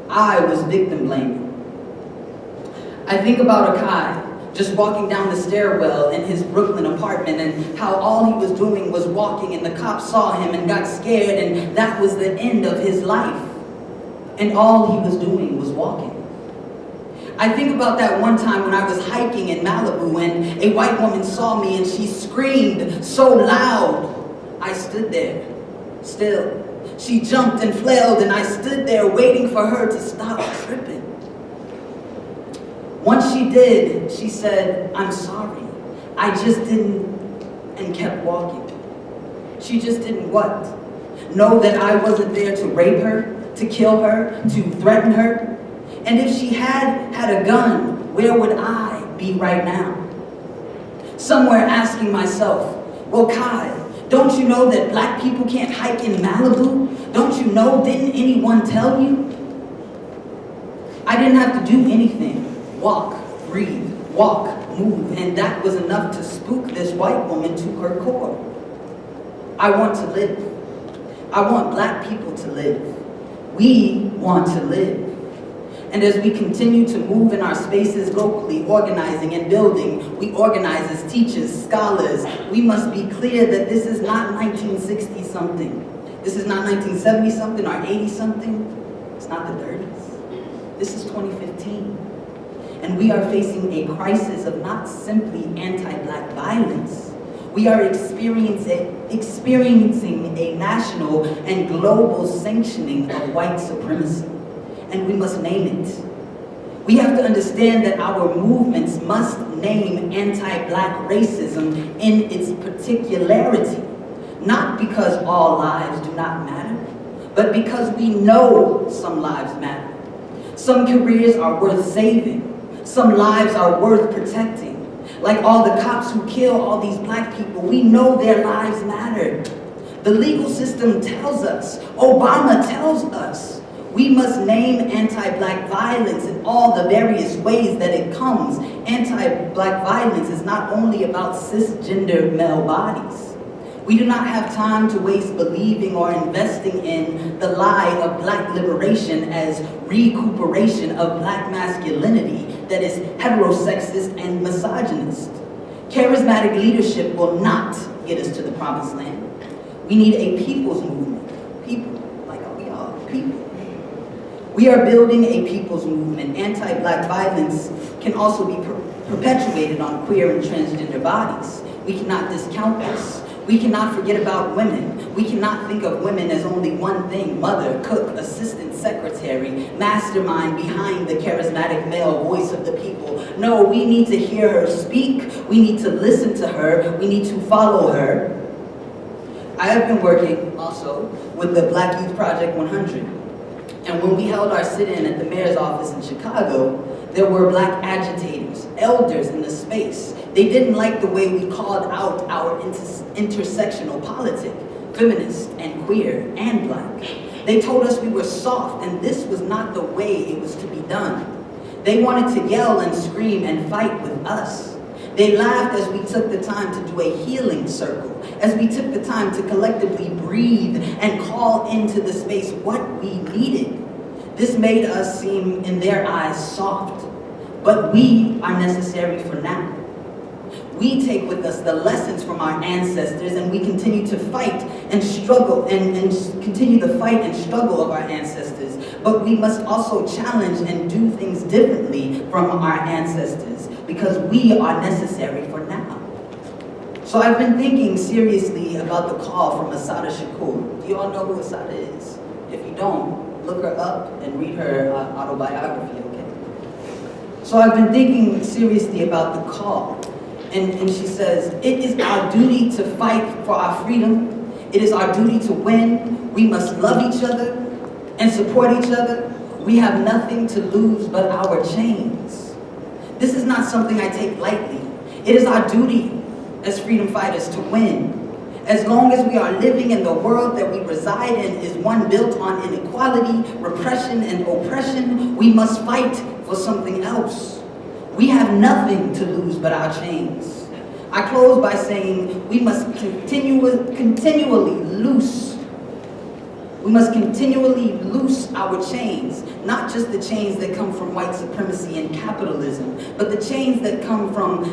I was victim blaming. I think about Akai, just walking down the stairwell in his Brooklyn apartment, and how all he was doing was walking, and the cops saw him and got scared, and that was the end of his life. And all he was doing was walking. I think about that one time when I was hiking in Malibu and a white woman saw me and she screamed so loud. I stood there, still. She jumped and flailed, and I stood there waiting for her to stop tripping. Once she did, she said, "I'm sorry. I just didn't," and kept walking. She just didn't what? Know that I wasn't there to rape her, to kill her, to threaten her? And if she had a gun, where would I be right now? Somewhere asking myself, well, Kai, don't you know that black people can't hike in Malibu? Don't you know? Didn't anyone tell you? I didn't have to do anything. Walk, breathe, walk, move, and that was enough to spook this white woman to her core. I want to live. I want black people to live. We want to live. And as we continue to move in our spaces locally, organizing and building, we organize as teachers, scholars. We must be clear that this is not 1960-something. This is not 1970-something or 80-something. It's not the 30s. This is 2015. And we are facing a crisis of not simply anti-black violence. We are experiencing a national and global sanctioning of white supremacy. And we must name it. We have to understand that our movements must name anti-black racism in its particularity, not because all lives do not matter, but because we know some lives matter. Some careers are worth saving. Some lives are worth protecting. Like all the cops who kill all these black people, we know their lives matter. The legal system tells us, Obama tells us, we must name anti-black violence in all the various ways that it comes. Anti-black violence is not only about cisgender male bodies. We do not have time to waste believing or investing in the lie of black liberation as recuperation of black masculinity that is heterosexist and misogynist. Charismatic leadership will not get us to the promised land. We need a people's movement. People, like we are, people. We are building a people's movement. Anti-black violence can also be perpetuated on queer and transgender bodies. We cannot discount this. We cannot forget about women. We cannot think of women as only one thing: mother, cook, assistant, secretary, mastermind behind the charismatic male voice of the people. No, we need to hear her speak. We need to listen to her. We need to follow her. I have been working also with the Black Youth Project 100. And when we held our sit-in at the mayor's office in Chicago, there were black agitators, elders in the space. They didn't like the way we called out our intersectional politic, feminist and queer and black. They told us we were soft, and this was not the way it was to be done. They wanted to yell and scream and fight with us. They laughed as we took the time to do a healing circle, as we took the time to collectively breathe and call into the space what we needed. This made us seem, in their eyes, soft, but we are necessary for now. We take with us the lessons from our ancestors, and we continue to fight and struggle and continue the fight and struggle of our ancestors. But we must also challenge and do things differently from our ancestors, because we are necessary for now. So I've been thinking seriously about the call from Assata Shakur. Do you all know who Assata is? If you don't, look her up and read her autobiography, okay? So I've been thinking seriously about the call. And she says, it is our duty to fight for our freedom. It is our duty to win. We must love each other and support each other. We have nothing to lose but our chains. This is not something I take lightly. It is our duty as freedom fighters to win. As long as we are living in the world that we reside in is one built on inequality, repression, and oppression, we must fight for something else. We have nothing to lose but our chains. I close by saying we must continually loose We must continually loose our chains, not just the chains that come from white supremacy and capitalism, but the chains that come from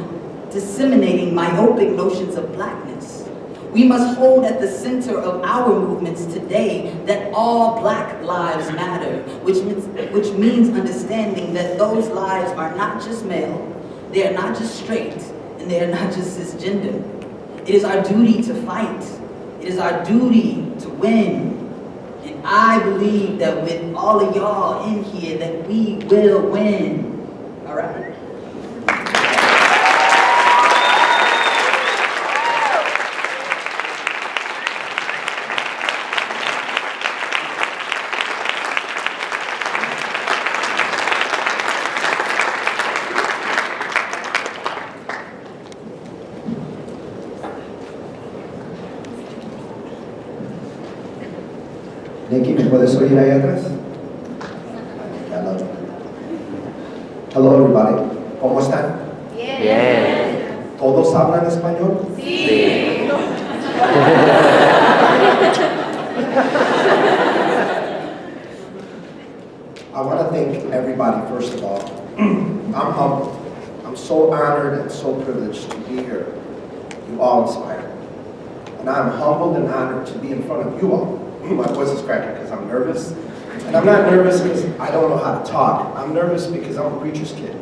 disseminating myopic notions of blackness. We must hold at the center of our movements today that all black lives matter, which means understanding that those lives are not just male, they are not just straight, and they are not just cisgender. It is our duty to fight. It is our duty to win. And I believe that with all of y'all in here that we will win. All right? Nikki, ¿me puedes oír ahí atrás? Hello. Hello, everybody. ¿Cómo están? Bien. ¿Todos hablan español? Sí. I want to thank everybody, first of all. I'm humbled. I'm so honored and so privileged to be here. You all inspire me. And I'm humbled and honored to be in front of you all. My voice is cracking because I'm nervous. And I'm not nervous because I don't know how to talk. I'm nervous because I'm a preacher's kid.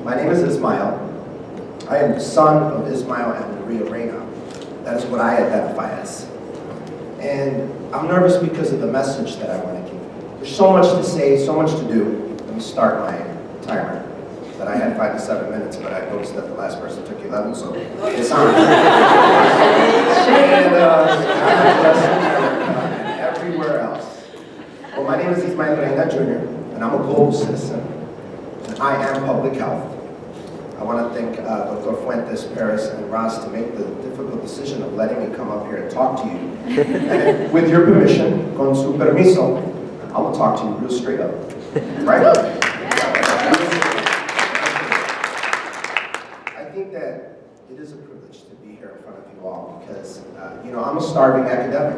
My name is Ismael. I am the son of Ismael and Maria Reyna. That is what I identify as. And I'm nervous because of the message that I want to give. There's so much to say, so much to do. Let me start my timer. That I had 5 to 7 minutes, but I noticed that the last person took 11, so it's on. And everywhere else. Well, my name is Ismael Reyna Jr., and I'm a global citizen, and I am public health. I want to thank Dr. Fuentes, Paris, and Ross to make the difficult decision of letting me come up here and talk to you. And with your permission, con su permiso, I will talk to you real straight up. Right? I think that it is a privilege to be here in front of you all because, I'm a starving academic.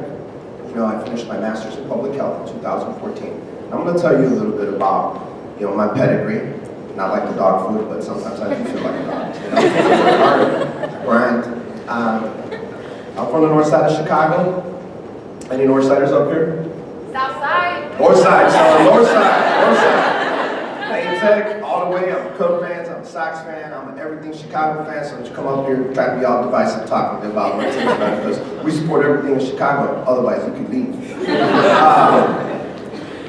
I finished my master's in public health in 2014. And I'm going to tell you a little bit about, my pedigree. Not like the dog food, but sometimes I do feel like a dog. Grind. I'm from the north side of Chicago. Any north siders up here? South side. North side, so north side. Plain Tech, all the way. I'm a Cub fan, I'm a Sox fan, I'm an everything Chicago fan, so don't you come up here and try to be all divisive talking to me about my team, because we support everything in Chicago, otherwise you could leave.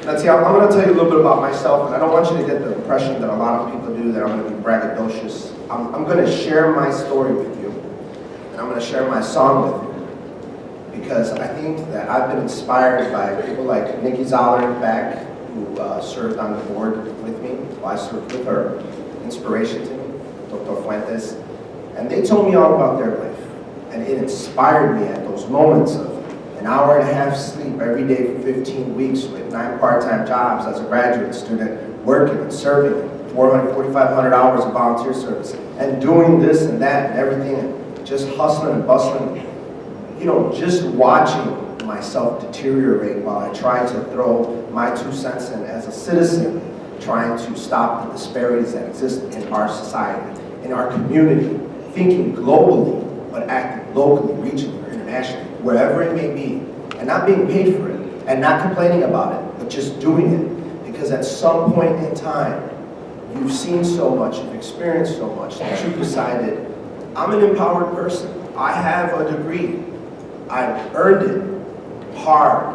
Let's see, I'm going to tell you a little bit about myself, and I don't want you to get the impression that a lot of people do that I'm going to be braggadocious. I'm going to share my story with you, and I'm going to share my song with you, because I think that I've been inspired by people like Nikki Zoller back, who served on the board with me, well, I served with her, inspiration to me, Dr. Fuentes, and they told me all about their life, and it inspired me at those moments of an hour and a half sleep every day for 15 weeks with 9 part-time jobs as a graduate student, working and serving 400, 4,500 hours of volunteer service, and doing this and that and everything, and just hustling and bustling, just watching myself deteriorate while I try to throw my 2 cents in as a citizen, trying to stop the disparities that exist in our society, in our community, thinking globally, but acting locally, regionally, or internationally, wherever it may be, and not being paid for it, and not complaining about it, but just doing it. Because at some point in time, you've seen so much, you've experienced so much, that you've decided, I'm an empowered person. I have a degree. I've earned it. Hard,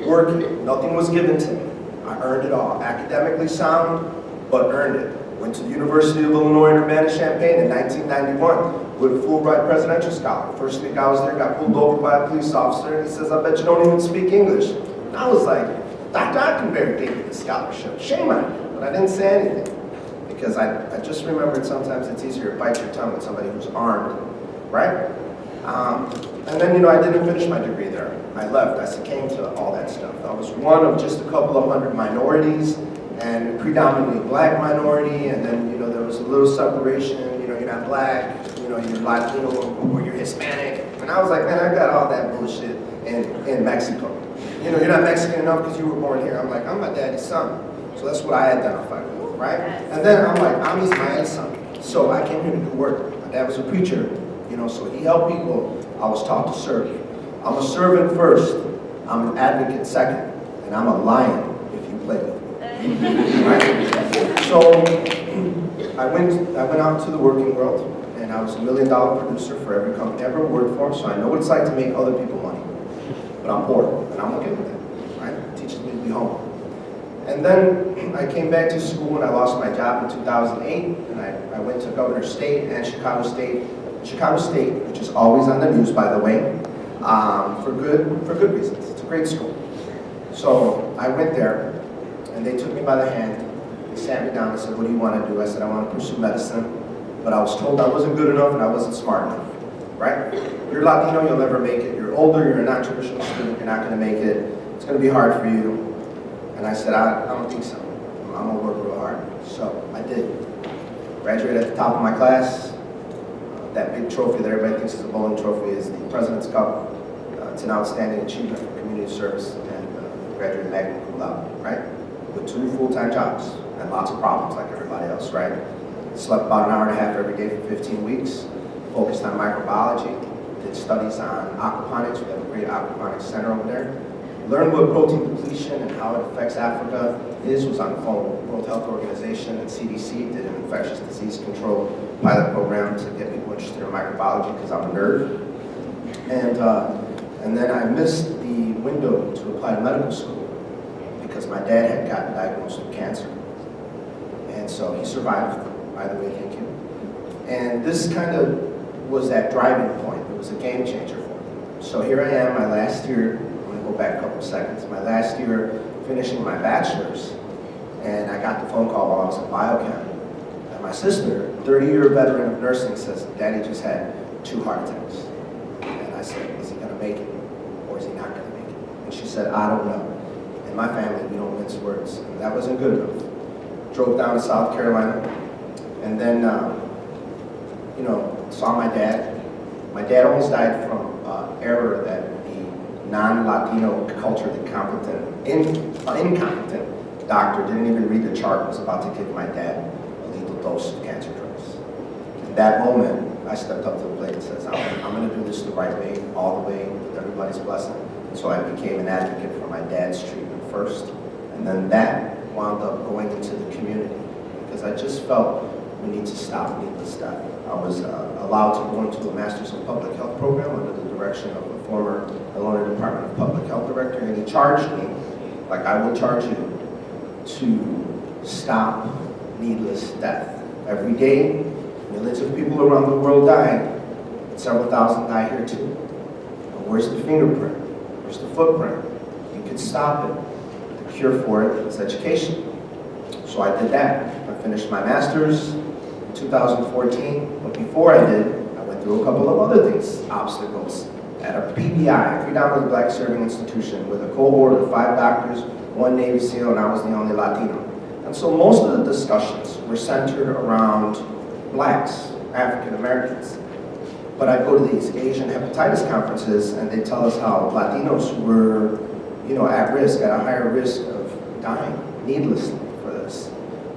working, nothing was given to me. I earned it all. Academically sound, but earned it. Went to the University of Illinois in Urbana-Champaign in 1991 with a Fulbright Presidential Scholar. First week I was there, got pulled over by a police officer, and he says, I bet you don't even speak English. And I was like, Dr. Ockenberry gave me the scholarship. Shame on you. But I didn't say anything. Because I just remembered sometimes it's easier to bite your tongue with somebody who's armed, right? And then, I didn't finish my degree there. I left. I succumbed to all that stuff. I was one of just a couple of hundred minorities, and predominantly black minority, and then, there was a little separation, you're not black, you're Latino, or you're Hispanic. And I was like, man, I got all that bullshit in Mexico. you know, you're not Mexican enough because you were born here. I'm like, I'm my daddy's son. So that's what I identify with, right? And then I'm like, I'm Ismael's son. So I came here to do work. My dad was a preacher, you know, so he helped people. I was taught to serve. I'm a servant first, I'm an advocate second, and I'm a lion if you play with me. Right? So I went out to the working world, and I was $1 million producer for every company I ever worked for, so I know what it's like to make other people money. But I'm poor, and I'm okay with it, right? It teaches me to be humble. And then I came back to school, and I lost my job in 2008, and I went to Governor State and Chicago State. Chicago State, which is always on the news, by the way, for good reasons. It's a great school. So I went there, and they took me by the hand. They sat me down and said, what do you want to do? I said, I want to pursue medicine. But I was told I wasn't good enough and I wasn't smart enough, right? You're Latino, you'll never make it. You're older, you're a non-traditional student, you're not going to make it. It's going to be hard for you. And I said, I don't think so. I'm going to work real hard. So I did. Graduated at the top of my class. That big trophy that everybody thinks is a bowling trophy is the President's Cup. It's an outstanding achievement for community service, and graduated magna cum laude, right? With 2 full-time jobs and lots of problems like everybody else, right? Slept about an hour and a half every day for 15 weeks, focused on microbiology, did studies on aquaponics. We have a great aquaponics center over there. Learned what protein depletion and how it affects Africa is, was on the phone with World Health Organization and CDC, did an infectious disease control pilot program to get people interested in microbiology because I'm a nerd. And then I missed the window to apply to medical school because my dad had gotten diagnosed with cancer. And so he survived, by the way, thank you. And this kind of was that driving point. It was a game changer for me. So here I am, my last year. Go back a couple of seconds. My last year finishing my bachelor's, and I got the phone call while I was in biochem. And my sister, 30-year veteran of nursing, says, Daddy just had 2 heart attacks. And I said, is he gonna make it, or is he not gonna make it? And she said, I don't know. In my family, we don't mince words. And that wasn't good enough. Drove down to South Carolina, and then, you know, saw my dad. My dad almost died from error that non-Latino culturally incompetent doctor didn't even read the chart, was about to give my dad a lethal dose of cancer drugs. In that moment, I stepped up to the plate and said, I'm going to do this the right way, all the way, with everybody's blessing. And so I became an advocate for my dad's treatment first, and then that wound up going into the community, because I just felt we need to stop needless death. I was allowed to go into a Master's in Public Health program under the direction of a former Illinois Department of Public Health director, and he charged me, like I will charge you, to stop needless death. Every day, millions of people around the world die, and several thousand die here too. And where's the fingerprint? Where's the footprint? You can stop it. The cure for it is education. So I did that. I finished my master's in 2014, but before I did, I went through a couple of other things, obstacles. At a PBI, predominantly black serving institution, with a cohort of 5 doctors, 1 Navy SEAL, and I was the only Latino. And so most of the discussions were centered around blacks, African Americans. But I go to these Asian hepatitis conferences, and they tell us how Latinos were, you know, at risk, at a higher risk of dying needlessly for this.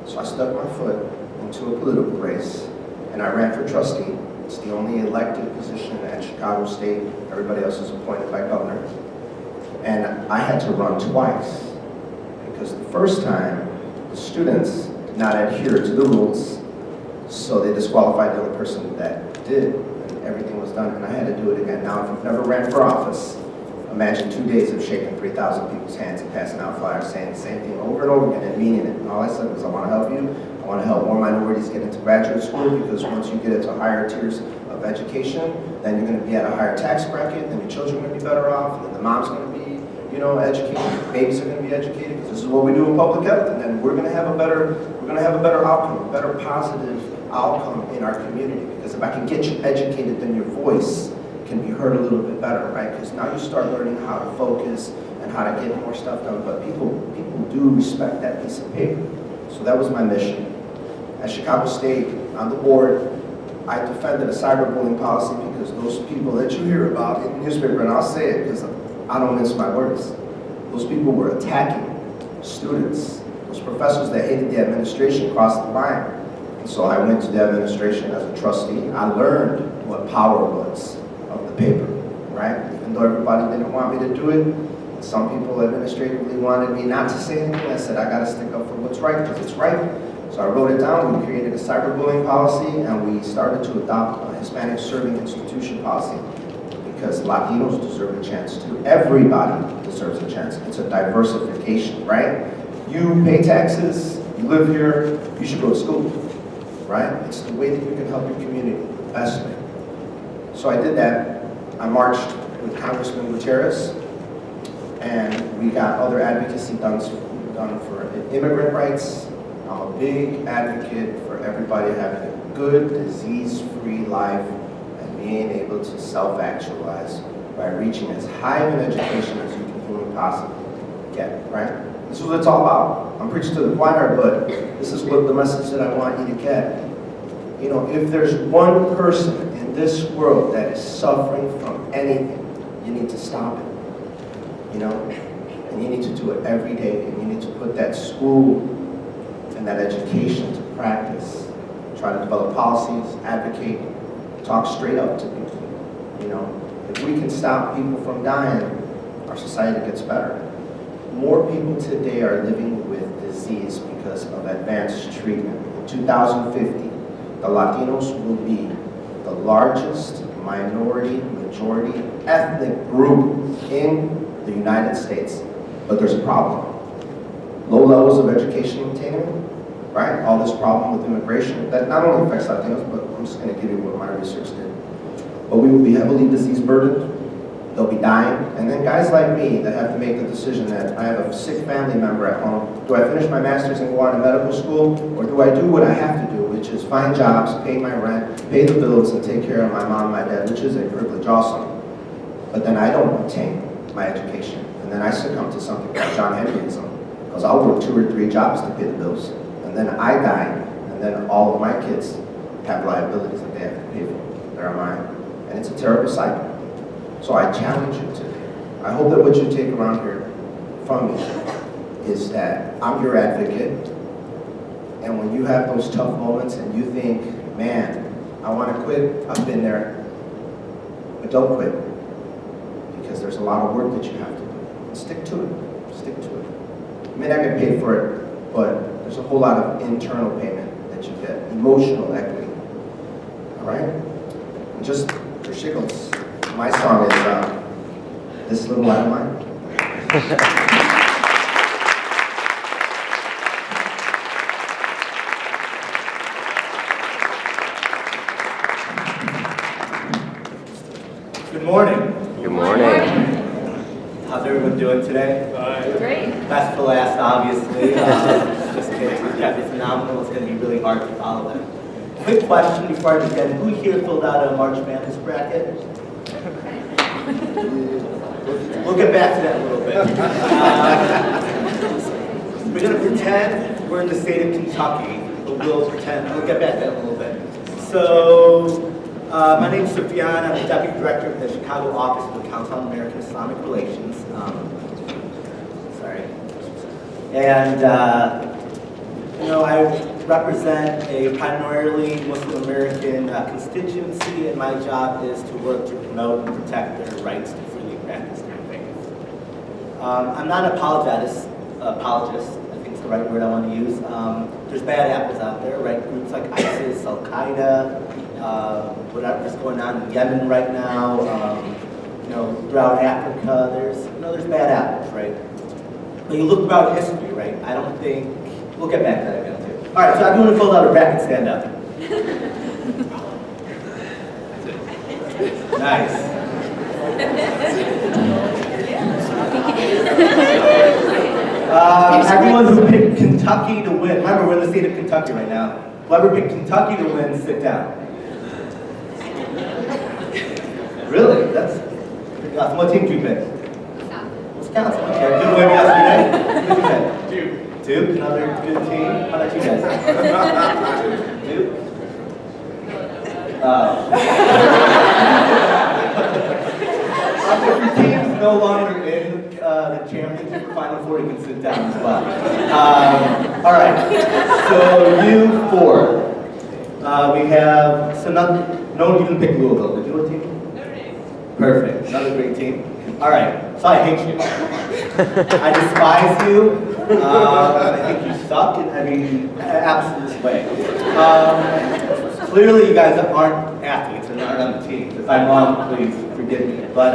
So I stuck my foot into a political race, and I ran for trustee. It's the only elected position at Chicago State. Everybody else is appointed by governor. And I had to run twice, because the first time, the students did not adhere to the rules, so they disqualified the only person that did, and everything was done, and I had to do it again. Now, if you've never ran for office, imagine 2 days of shaking 3,000 people's hands and passing out flyers saying the same thing over and over again and meaning it. And all I said was, I want to help you. I want to help more minorities get into graduate school, because once you get into higher tiers of education, then you're going to be at a higher tax bracket, then your children are going to be better off, and then the mom's going to be, you know, educated, babies are going to be educated, because this is what we do in public health, and then we're going to have a better outcome, a better positive outcome in our community. Because if I can get you educated, then your voice can be heard a little bit better, right? Because now you start learning how to focus and how to get more stuff done. But people do respect that piece of paper. So that was my mission. At Chicago State, on the board, I defended a cyberbullying policy, because those people that you hear about in the newspaper, and I'll say it because I don't mince my words, Those people were attacking students. Those professors that hated the administration crossed the line. And so I went to the administration as a trustee. I learned what power was of the paper, right? Even though everybody didn't want me to do it, some people administratively wanted me not to say anything. I said, I gotta stick up for what's right, because it's right. So I wrote it down, we created a cyberbullying policy, and we started to adopt a Hispanic serving institution policy, because Latinos deserve a chance too. Everybody deserves a chance. It's a diversification, right? You pay taxes, you live here, you should go to school, right? It's the way that you can help your community, the best way. So I did that. I marched with Congressman Gutierrez, and we got other advocacy done for immigrant rights. I'm a big advocate for everybody having a good, disease-free life and being able to self-actualize by reaching as high of an education as you can humanly possibly get, right? This is what it's all about. I'm preaching to the choir, but this is what the message that I want you to get. You know, if there's one person in this world that is suffering from anything, you need to stop it, you know? And you need to do it every day, and you need to put that school and that education to practice. Try to develop policies, advocate, talk straight up to people. You know, if we can stop people from dying, our society gets better. More people today are living with disease because of advanced treatment. In 2050, the Latinos will be the largest minority, majority, ethnic group in the United States. But there's a problem. Low levels of educational attainment, right? All this problem with immigration, that not only affects Latinos, but I'm just gonna give you what my research did. But we will be heavily disease burdened, they'll be dying, and then guys like me that have to make the decision that I have a sick family member at home, do I finish my master's and go on to medical school, or do I do what I have to do, which is find jobs, pay my rent, pay the bills, and take care of my mom and my dad, which is a privilege also. But then I don't obtain my education, and then I succumb to something like John Henryism, because I'll work 2 or 3 jobs to pay the bills, and then I die, and then all of my kids have liabilities that they have to pay for. They're mine, and it's a terrible cycle. So I challenge you today. I hope that what you take around here from me is that I'm your advocate, and when you have those tough moments and you think, man, I want to quit, I've been there, but don't quit, because there's a lot of work that you have to do. Stick to it, stick to it. You may not get paid for it, but there's a whole lot of internal payment that you get, emotional equity, all right? And just for shiggles, my song is This Little Light of Mine. Good morning. Good morning. How's everyone doing today? Great. Best for last, obviously. Just kidding. Yeah, it's phenomenal. It's going to be really hard to follow them. Quick question before I begin. Who here filled out a March Madness bracket? We'll get back to that in a little bit. We're going to pretend we're in the state of Kentucky, but we'll get back to that in a little bit. So, my name is Sufyan. I'm the Deputy Director of the Chicago Office of the Council on American Islamic Relations. And, I represent a primarily Muslim American constituency, and my job is to work to promote and protect their rights to freely practice their faith. I'm not an apologist, I think is the right word I want to use. There's bad apples out there, right? Groups like ISIS, Al-Qaeda, whatever's going on in Yemen right now, throughout Africa, there's bad apples, right? But you look throughout history, right? I don't think, we'll get back to that again too. All right, so I'm going to fill out a bracket, stand up. Nice. Everyone who picked Kentucky to win, remember we're in the state of Kentucky right now. Whoever picked Kentucky to win, sit down. Really? That's pretty awesome. What team do you pick? Wisconsin. Okay, good win yesterday. Who'd you pick? Duke, another good team. How about you guys? Duke? If your team's no longer in the championship before you can sit down as well. All right, so you four. We have, so no, you didn't pick Louisville. Did you know what team? Notre Dame. Perfect, another great team. All right, so I hate you. I despise you. I think you suck in every absolute way. Clearly, you guys aren't athletes and aren't on the team. If I'm wrong, please forgive me. But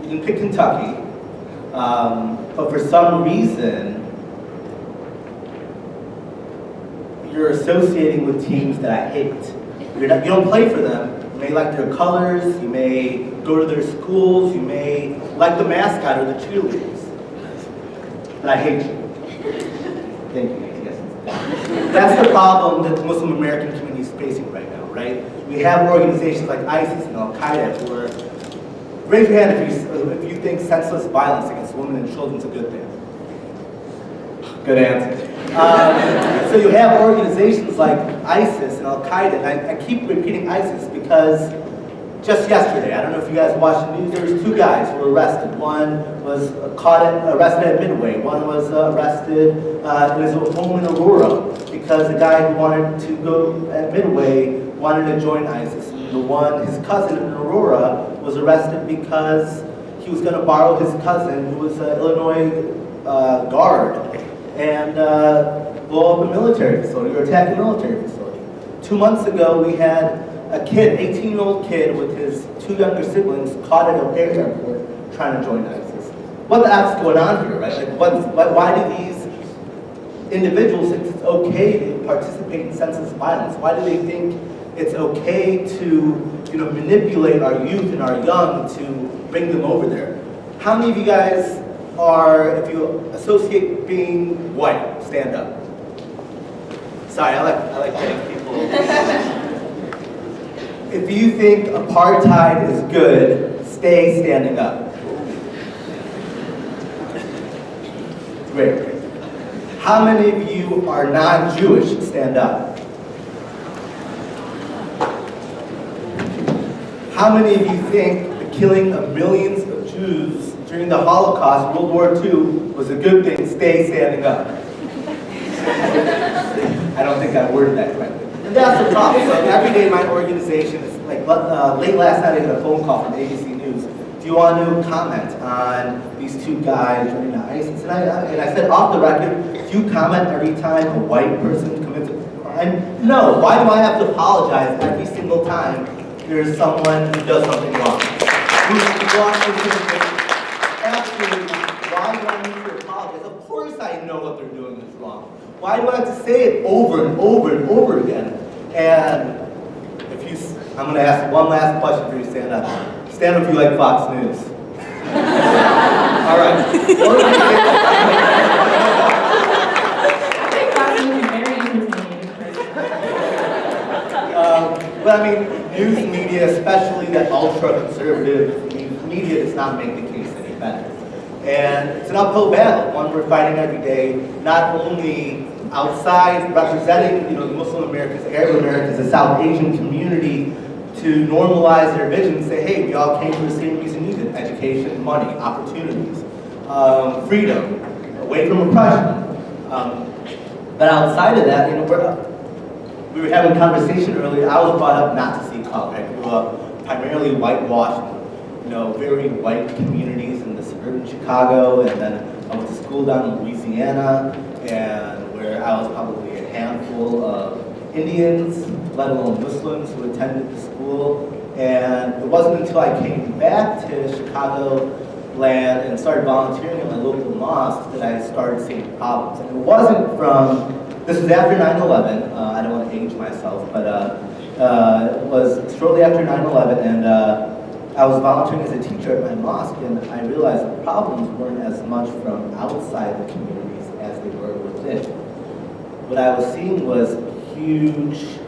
you can pick Kentucky, but for some reason, you're associating with teams that I hate. You don't play for them. You may like their colors, you may go to their schools, you may like the mascot or the cheerleaders. But I hate you. Thank you. Yes. That's the problem that the Muslim American community is facing right now, right? We have organizations like ISIS and Al-Qaeda who are, raise your hand if you think senseless violence against women and children is a good thing. Good answer. So you have organizations like ISIS and Al-Qaeda, and I keep repeating ISIS because just yesterday, I don't know if you guys watched the news, there was 2 guys who were arrested. One was arrested at Midway. One was arrested in his home in Aurora because the guy who wanted to go at Midway wanted to join ISIS. His cousin in Aurora was arrested because he was going to borrow his cousin, who was an Illinois guard, and blow up a military facility or attack a military facility. 2 months ago, we had a kid, 18-year-old kid with his 2 younger siblings caught at O'Hare Airport trying to join ISIS. What the F's going on here, right? Like, why do these individuals think it's okay to participate in senseless violence? Why do they think it's okay to, manipulate our youth and our young to bring them over there? How many of you guys are, if you associate being white, stand up? Sorry, I like getting people. If you think apartheid is good, stay standing up. Great. How many of you are non-Jewish? Stand up. How many of you think the killing of millions of Jews during the Holocaust, World War II, was a good thing? Stay standing up. I don't think I worded that correctly. And that's the problem. So every day my organization is like, late last night I got a phone call from ABC News. Do you want to comment on these 2 guys joining ISIS? And I said off the record, do you comment every time a white person commits a crime? No. Why do I have to apologize every single time there's someone who does something wrong? Absolutely. Why do I need to apologize? Of course I know what they're doing is wrong. Why do I have to say it over and over and over again? And I'm going to ask one last question for you to stand up. Stand up if you like Fox News. All right. I think Fox News is very entertaining. But I mean, news media, especially that ultra-conservative news media, does not make the case any better. And it's an uphill battle, one we're fighting every day, not only outside representing the Muslim Americans, Arab Americans, the South Asian community, to normalize their vision and say, hey, we all came for the same reason you did: education, money, opportunities, freedom, away from oppression. But outside of that, we were having a conversation earlier. I was brought up not to see color. I grew up primarily whitewashed, very white communities in the suburban Chicago, and then I went to school down in Louisiana, and where I was probably a handful of Indians, let alone Muslims, who attended the school. And it wasn't until I came back to Chicago land and started volunteering at my local mosque that I started seeing problems. And it wasn't from, this was after 9/11, I don't want to age myself, but it was shortly after 9/11, and I was volunteering as a teacher at my mosque, and I realized the problems weren't as much from outside the communities as they were within. What I was seeing was huge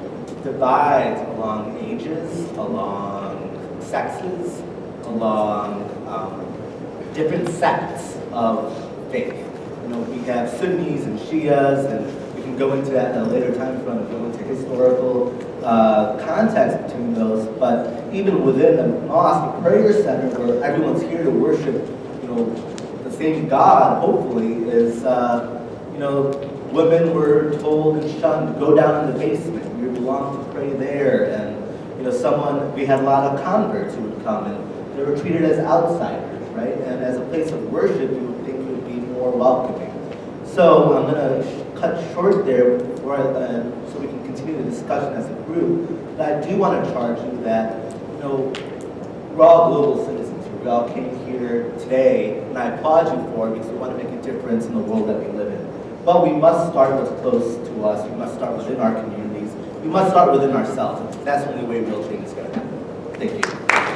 divides along ages, along sexes, along different sects of faith. We have Sunnis and Shias, and we can go into that at a later time if you want to go into historical context between those. But even within the mosque, the prayer center, where everyone's here to worship, the same God, hopefully, is, women were told and shunned to go down in the basement. You belong to pray there. And, we had a lot of converts who would come and they were treated as outsiders, right? And as a place of worship, you would think it would be more welcoming. So I'm going to cut short there before so we can continue the discussion as a group. But I do want to charge you that, we're all global citizens. We all came here today, and I applaud you for it because we want to make a difference in the world that we live in. But we must start what's close to us. We must start within our communities. We must start within ourselves. That's the only way real change is going to happen. Thank you.